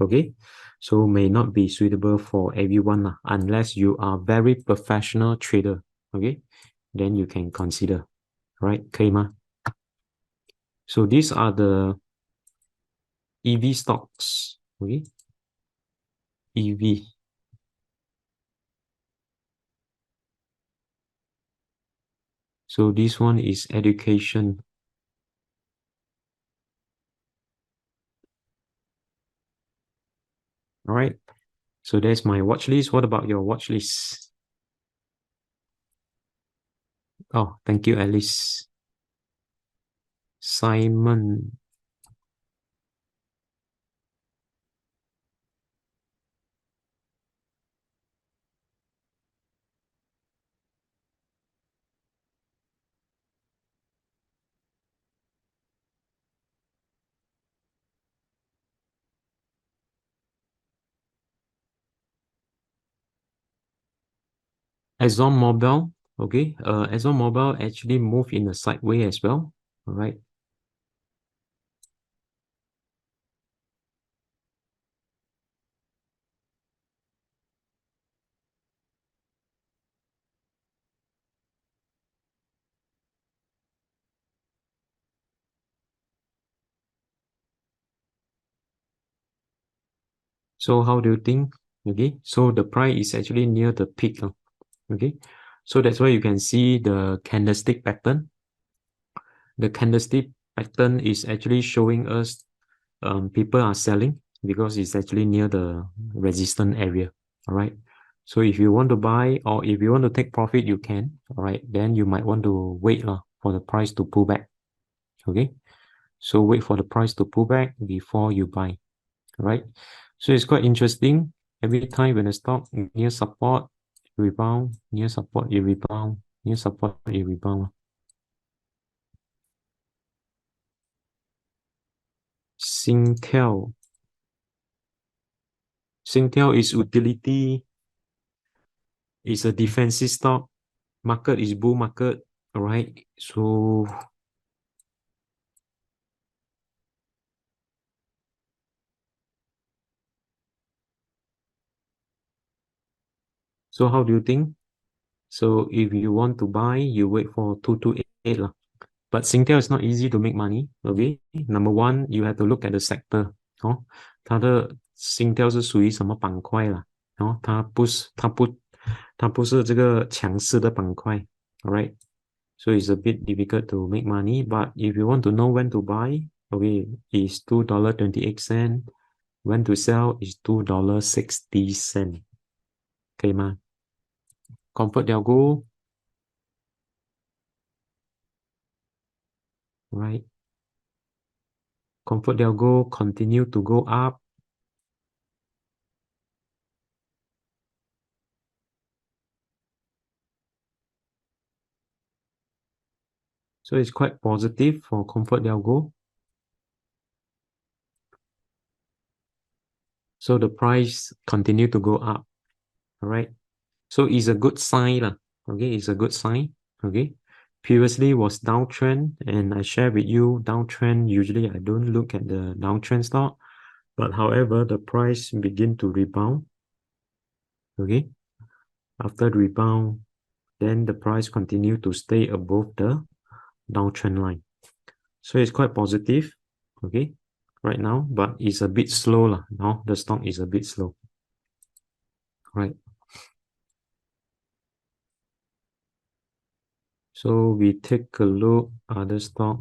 Okay, so may not be suitable for everyone unless you are very professional trader. Okay, then you can consider, right? 可以吗？ So these are the EV stocks. Okay, EV. So this one is education. All right. So that's my watch list. What about your watch list? Oh, thank you, Alice. Simon. ExxonMobil. Okay. ExxonMobil actually moved in a sideways as well. All right. So how do you think? Okay, so the price is actually near the peak. Okay, so that's why you can see the candlestick pattern. The candlestick pattern is actually showing us people are selling because it's actually near the resistance area. All right. So if you want to buy or if you want to take profit, you can. All right. Then you might want to wait for the price to pull back. Okay. So wait for the price to pull back before you buy. All right. So it's quite interesting. Every time when the stock near support, rebound, near support, it rebound, near support, it rebound. Singtel. Singtel is utility, is a defensive stock. Market is bull market. All right. So how do you think? So if you want to buy, you wait for 228 lah. But Singtel is not easy to make money. Okay. Number one, you have to look at the sector. 哦，它的 Singtel 是属于什么板块啦？哦，它不是这个强势的板块。All right. So it's a bit difficult to make money. But if you want to know when to buy, okay, is $2.28. When to sell is $2.60. 可以吗？Comfort Delgro, right? Comfort Delgro continue to go up. So it's quite positive for Comfort Delgro. So the price continue to go up. All right. So it's a good sign lah. Okay, it's a good sign. Okay. Previously was downtrend, and I share with you downtrend. Usually I don't look at the downtrend stock, but however, the price begin to rebound. Okay. After the rebound, then the price continue to stay above the downtrend line. So it's quite positive. Okay. Right now, but it's a bit slow lah. Now the stock is a bit slow. Right. So we take a look other stock.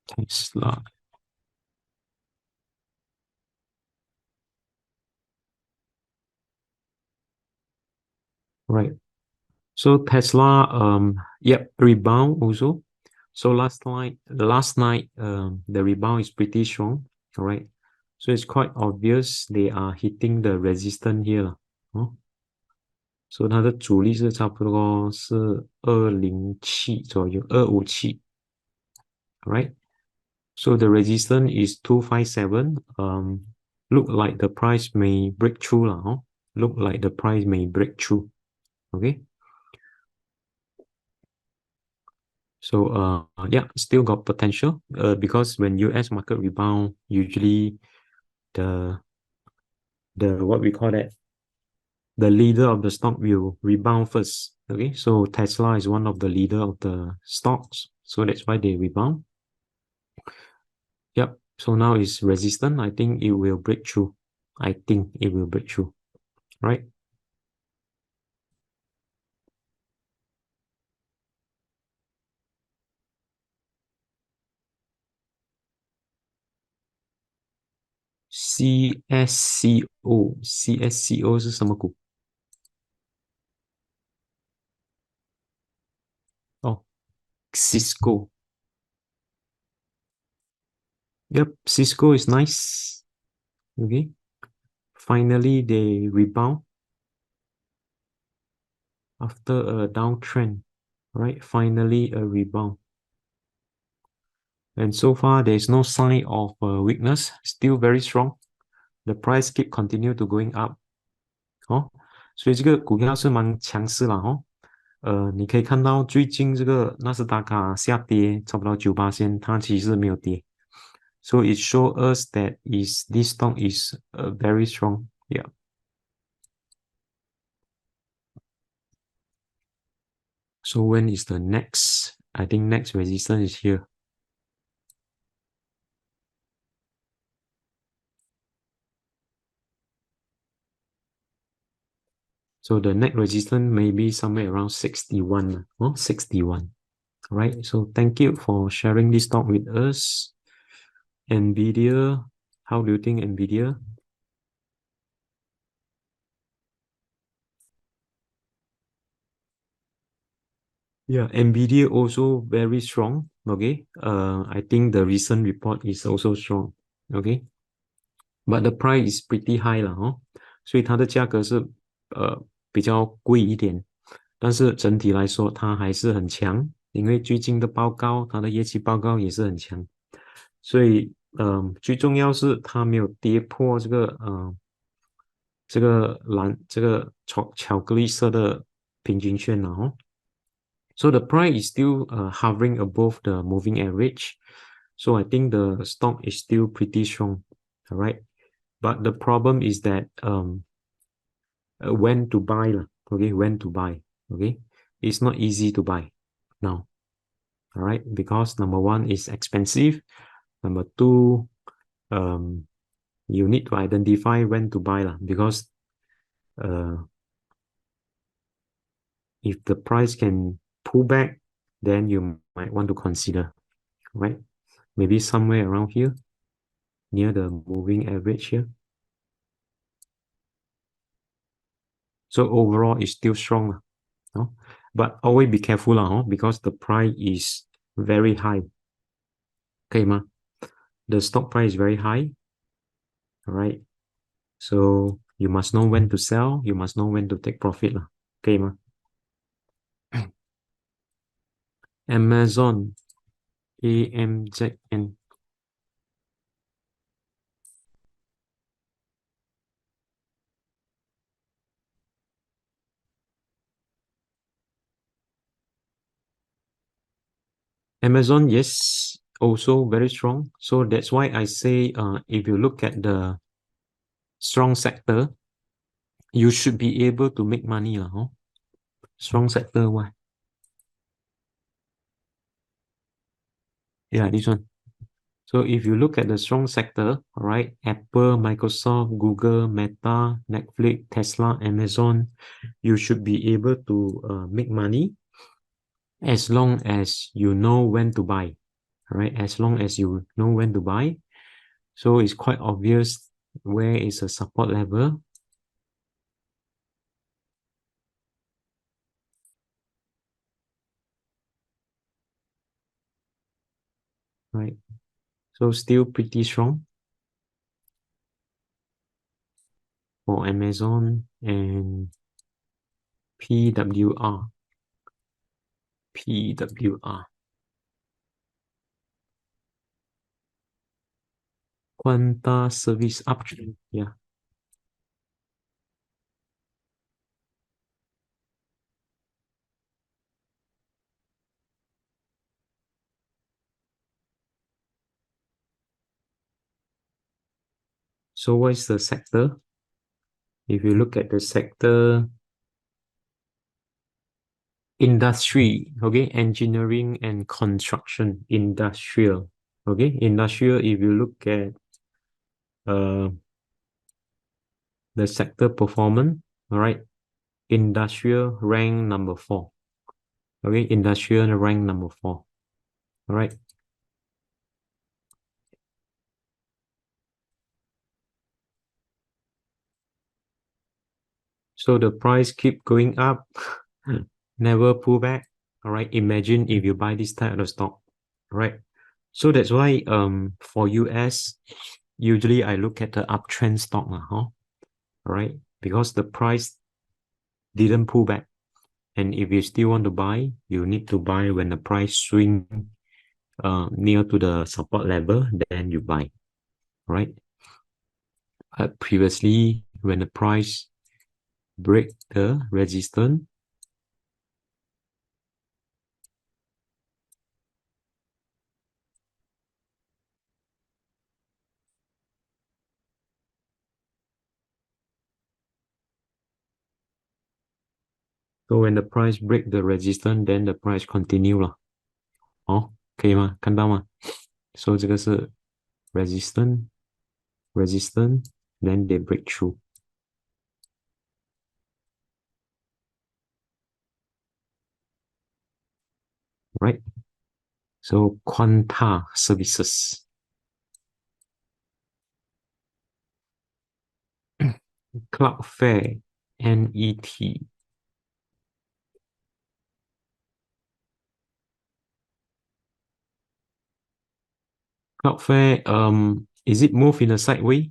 Tesla. Right. So Tesla, yep, rebound also. So last night, the rebound is pretty strong. All right. So it's quite obvious they are hitting the resistance here 了。哦，所以它的阻力是差不多是207左右，257。Right. So the resistance is 257. Look like the price may break through 了，哦。Look like the price may break through. Okay. So yeah, still got potential. Because when US market rebound, usually the what we call that, the leader of the stock will rebound first. Okay, so Tesla is one of the leader of the stocks, so that's why they rebound. Yep. So now it's resistant. I think it will break through. I think it will break through. Right. CSCO 是什么股？哦，Cisco. Yep, Cisco is nice. Okay. Finally, they rebound after a downtrend, right? Finally, a rebound. And so far, there is no sign of weakness, still very strong. The price keep continue to going up. 哦，所以这个股票是蛮强势了哦。你可以看到最近这个纳斯达克下跌差不多9%，它其实没有跌。So it shows us that this stock is very strong. Yeah. So when is the next? I think next resistance is here. So the next resistance may be somewhere around 61. Oh, 61. All right. So thank you for sharing this talk with us. NVIDIA. How do you think NVIDIA? Yeah, NVIDIA also very strong. Okay. I think the recent report is also strong. Okay. But the price is pretty high 了哦，所以它的价格是比较贵一点，但是整体来说它还是很强，因为最近的报告，它的业绩报告也是很强，所以最重要是它没有跌破这个巧克力色的平均线了哦。So the price is still hovering above the moving average. So I think the stock is still pretty strong. All right. But the problem is that when to buy lah. Okay, when to buy. Okay, it's not easy to buy now. All right, because number one is expensive. Number two, um, you need to identify when to buy lah. Because if the price can pull back, then you might want to consider, right? Maybe somewhere around here, near the moving average here. So overall, it's still strong, no? But always be careful lah, because the price is very high. Okay, ma? The stock price is very high. All right. So you must know when to sell. You must know when to take profit lah. Okay, ma? Amazon, AMZN. Amazon, yes, also very strong. So that's why I say, if you look at the strong sector, you should be able to make money lah, huh? Strong sector, why? Yeah, this one. So if you look at the strong sector, all right, Apple, Microsoft, Google, Meta, Netflix, Tesla, Amazon, you should be able to make money as long as you know when to buy, all right? As long as you know when to buy. So it's quite obvious where is a support level. Right? So still pretty strong for Amazon and PWR. PWR. Quanta Service Upstream. Yeah. So what is the sector? If you look at the sector, industry, okay, engineering and construction, industrial, okay, industrial. If you look at uh the sector performance, all right, industrial rank number 4, okay, industrial rank number 4, all right. So the price keep going up, never pull back, all right. Imagine if you buy this type of stock, right? So that's why for US, usually I look at the uptrend stock, huh? Right? Because the price didn't pull back. And if you still want to buy, you need to buy when the price swing near to the support level, then you buy, right? Previously, when the price break the resistance, So when the price break the resistance, then the price continue 了。哦，可以吗？看到吗？So 这个是 resistance, then they break through. Right? So Quanta Services. Cloudflare, NET. Cloudflare, is it move in a sideway?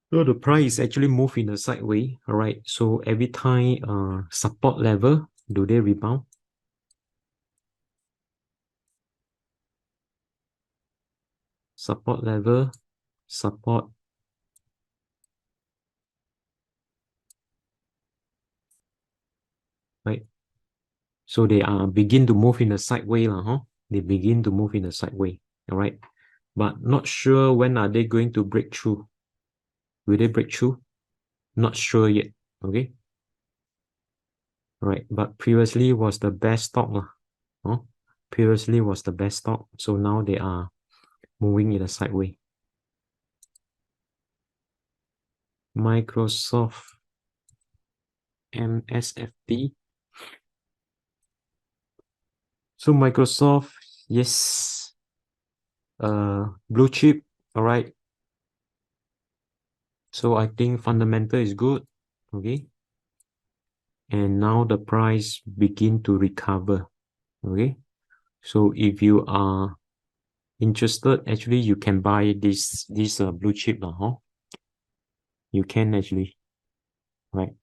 So the price actually move in a sideway, all right? So every time support level, do they rebound? Support level, support, right? So they begin to move in a sideway, huh? They begin to move in a sideway, all right? But not sure when are they going to break through. Will they break through? Not sure yet, okay? Right, but previously was the best stock, huh? Previously was the best stock, so now they are moving in a sideway. Microsoft MSFP. So Microsoft, yes, blue chip, all right. So I think fundamental is good, okay. And now the price begin to recover, okay. So if you are interested, actually you can buy this blue chip, huh? You can actually, right?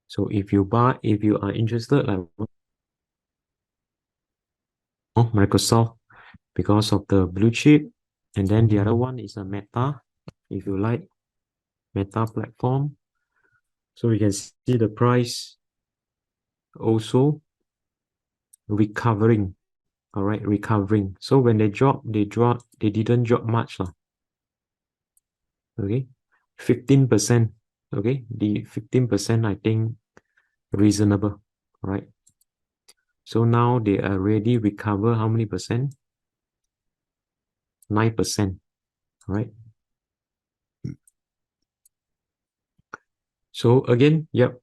So if you are interested, like Microsoft, because of the blue chip, and then the other one is a Meta, if you like Meta platform. So we can see the price also recovering. All right, recovering. So when they didn't drop much. Okay, 15%. Okay, the 15% I think reasonable. All right. So now they already recover how many percent? 9%. All right. So again, yep.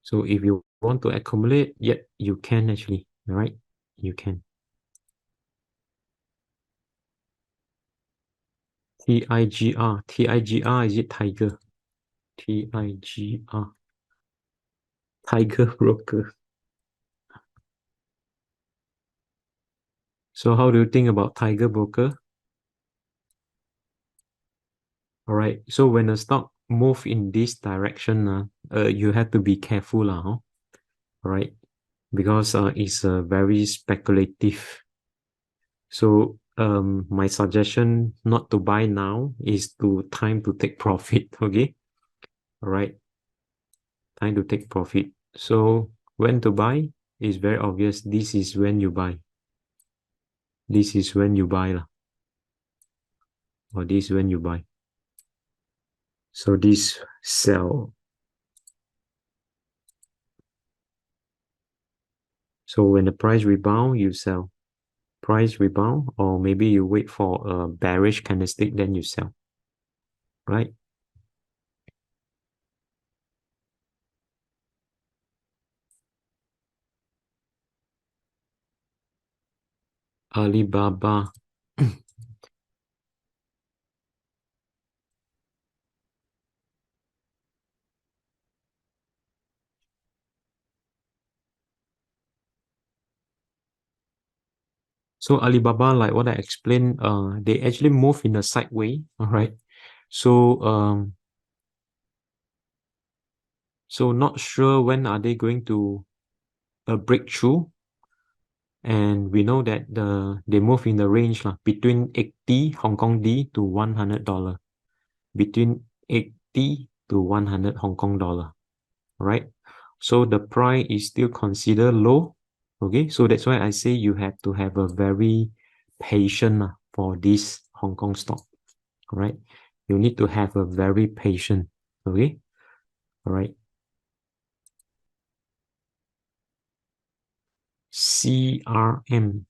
So if you want to accumulate, yep, you can actually. All right, you can. TIGR is it Tiger? TIGR, Tiger Broker. So how do you think about Tiger Broker? All right. So when the stock move in this direction, you have to be careful, huh? All right, because it's very speculative. So my suggestion not to buy now is to time to take profit. Okay. All right. Time to take profit. So when to buy is very obvious. This is when you buy. This is when you buy lah. Or this is when you buy. So this sell. So when the price rebound, you sell. Price rebound, or maybe you wait for a bearish candlestick, then you sell. Right? Alibaba. So Alibaba, like what I explained, they actually move in a sideway. All right. So so not sure when are they going to break through. And we know that they move in the range between 80 Hong Kong D to $100. Between 80 to 100 Hong Kong dollar, right? So the price is still considered low. Okay, so that's why I say you have to have a very patient for this Hong Kong stock. All right, you need to have a very patient. Okay, all right. CRM,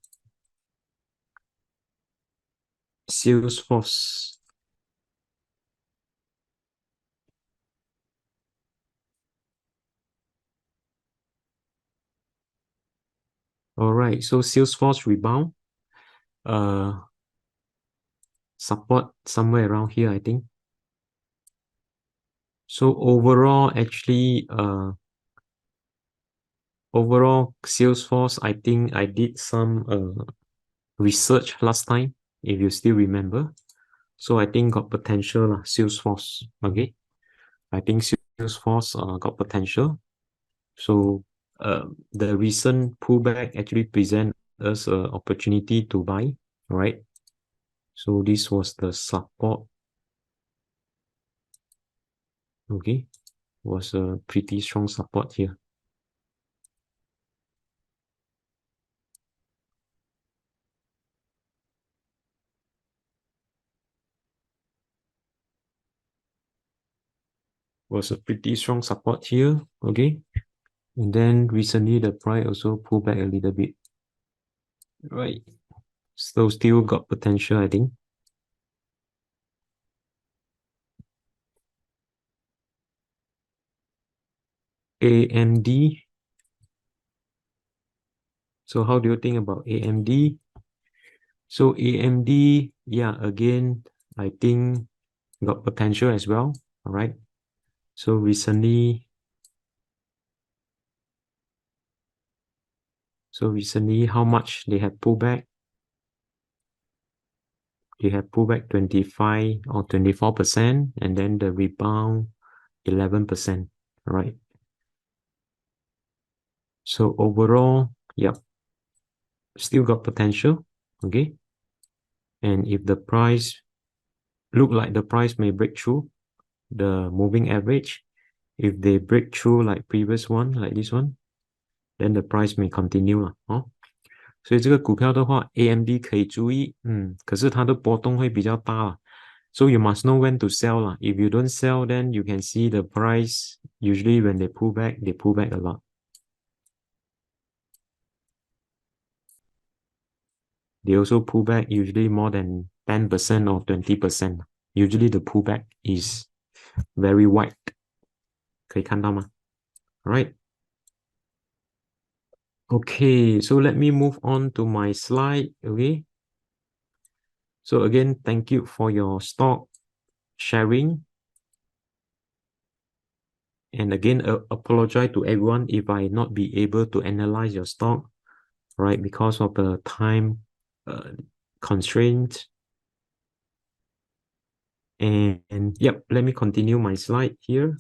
Salesforce. All right, so Salesforce rebound, support somewhere around here, I think. So overall, actually, overall Salesforce, I think I did some research last time, if you still remember. So I think got potential Salesforce. Okay, I think Salesforce got potential. So the recent pullback actually present us an opportunity to buy. Right. So this was the support. Okay, was a pretty strong support here. Was a pretty strong support here. Okay, and then recently the price also pulled back a little bit. Right. So still got potential, I think. AMD. So how do you think about AMD? So AMD, yeah, again, I think got potential as well. All right. So recently, how much they have pulled back? They have pulled back 25 or 24%, and then the rebound 11%. All right. So overall, yep, still got potential. Okay. And if the price look like the price may break through the moving average, if they break through like previous one, like this one, then the price may continue 了哦。所以这个股票的话 ，AMD 可以注意，可是它的波动会比较大啦。So you must know when to sell 啦。If you don't sell, then you can see the price usually when they pull back a lot. They also pull back usually more than 10% or 20%. Usually the pullback is very wide. 可以看到吗？ Alright. Okay, so let me move on to my slide. Okay. So again, thank you for your stock sharing. And again, apologize to everyone if I not be able to analyze your stock, right? Because of the time constraint. And yep, let me continue my slide here.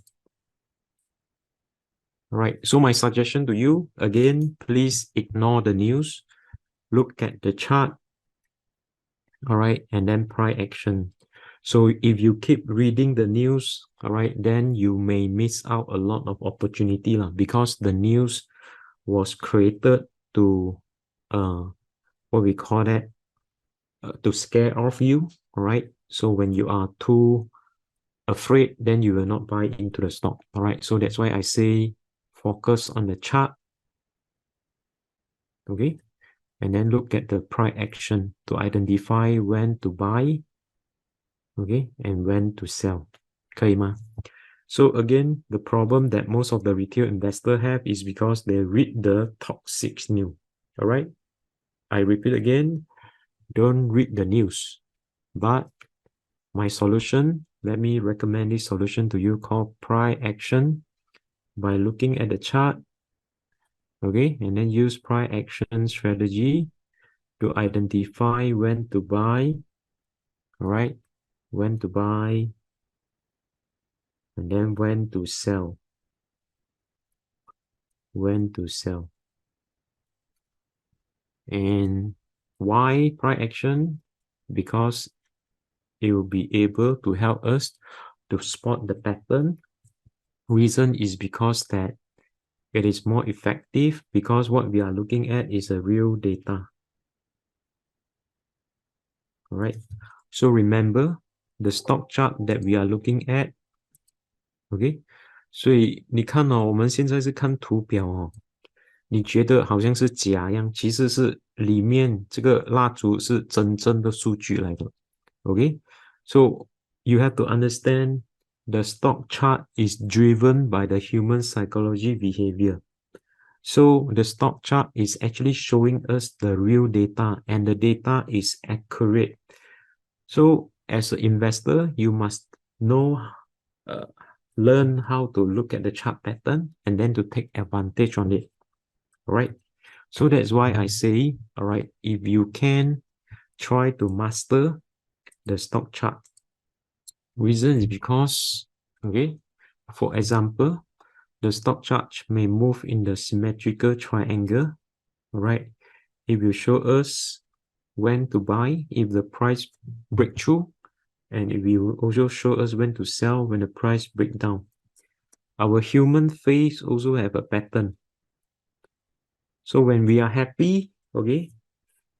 All right, so my suggestion to you, again, please ignore the news. Look at the chart, all right, and then price action. So if you keep reading the news, all right, then you may miss out a lot of opportunity because the news was created to, what we call that, to scare off you, all right? So when you are too afraid, then you will not buy into the stock, all right? So that's why I say focus on the chart, okay? And then look at the price action to identify when to buy, okay, and when to sell. 可以吗? So again, the problem that most of the retail investors have is because they read the toxic news, all right? I repeat again, don't read the news. But my solution, let me recommend this solution to you called price action by looking at the chart, okay, and then use price action strategy to identify when to buy, all right, when to buy, and then when to sell, when to sell. And why price action? Because it will be able to help us to spot the pattern. Reason is because that it is more effective because what we are looking at is a real data. All right. So remember the stock chart that we are looking at. OK， 所以你看哦，我们现在是看图表哦，你觉得好像是假样，其实是里面这个蜡烛是真正的数据来的。OK， so you have to understand the stock chart is driven by the human psychology behavior. So the stock chart is actually showing us the real data and the data is accurate. So as an investor, you must know, learn how to look at the chart pattern and then to take advantage on it. All right. So that's why I say, all right, if you can try to master the stock chart. Reason is because, okay, for example, the stock chart may move in the symmetrical triangle, all right? It will show us when to buy if the price break through, and it will also show us when to sell when the price break down. Our human face also have a pattern. So when we are happy, okay,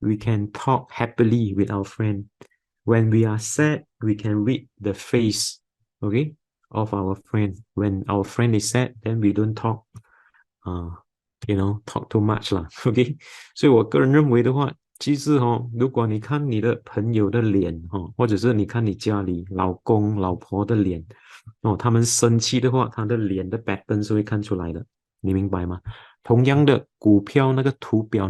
we can talk happily with our friend. When we are sad, we can read the face, okay, of our friend. When our friend is sad, then we don't talk, talk too much 啦，OK。所以我个人认为的话，其实如果你看你的朋友的脸或者是你看你家里老公老婆的脸他们生气的话，他的脸的 pattern 是会看出来的，你明白吗？同样的股票那个图表。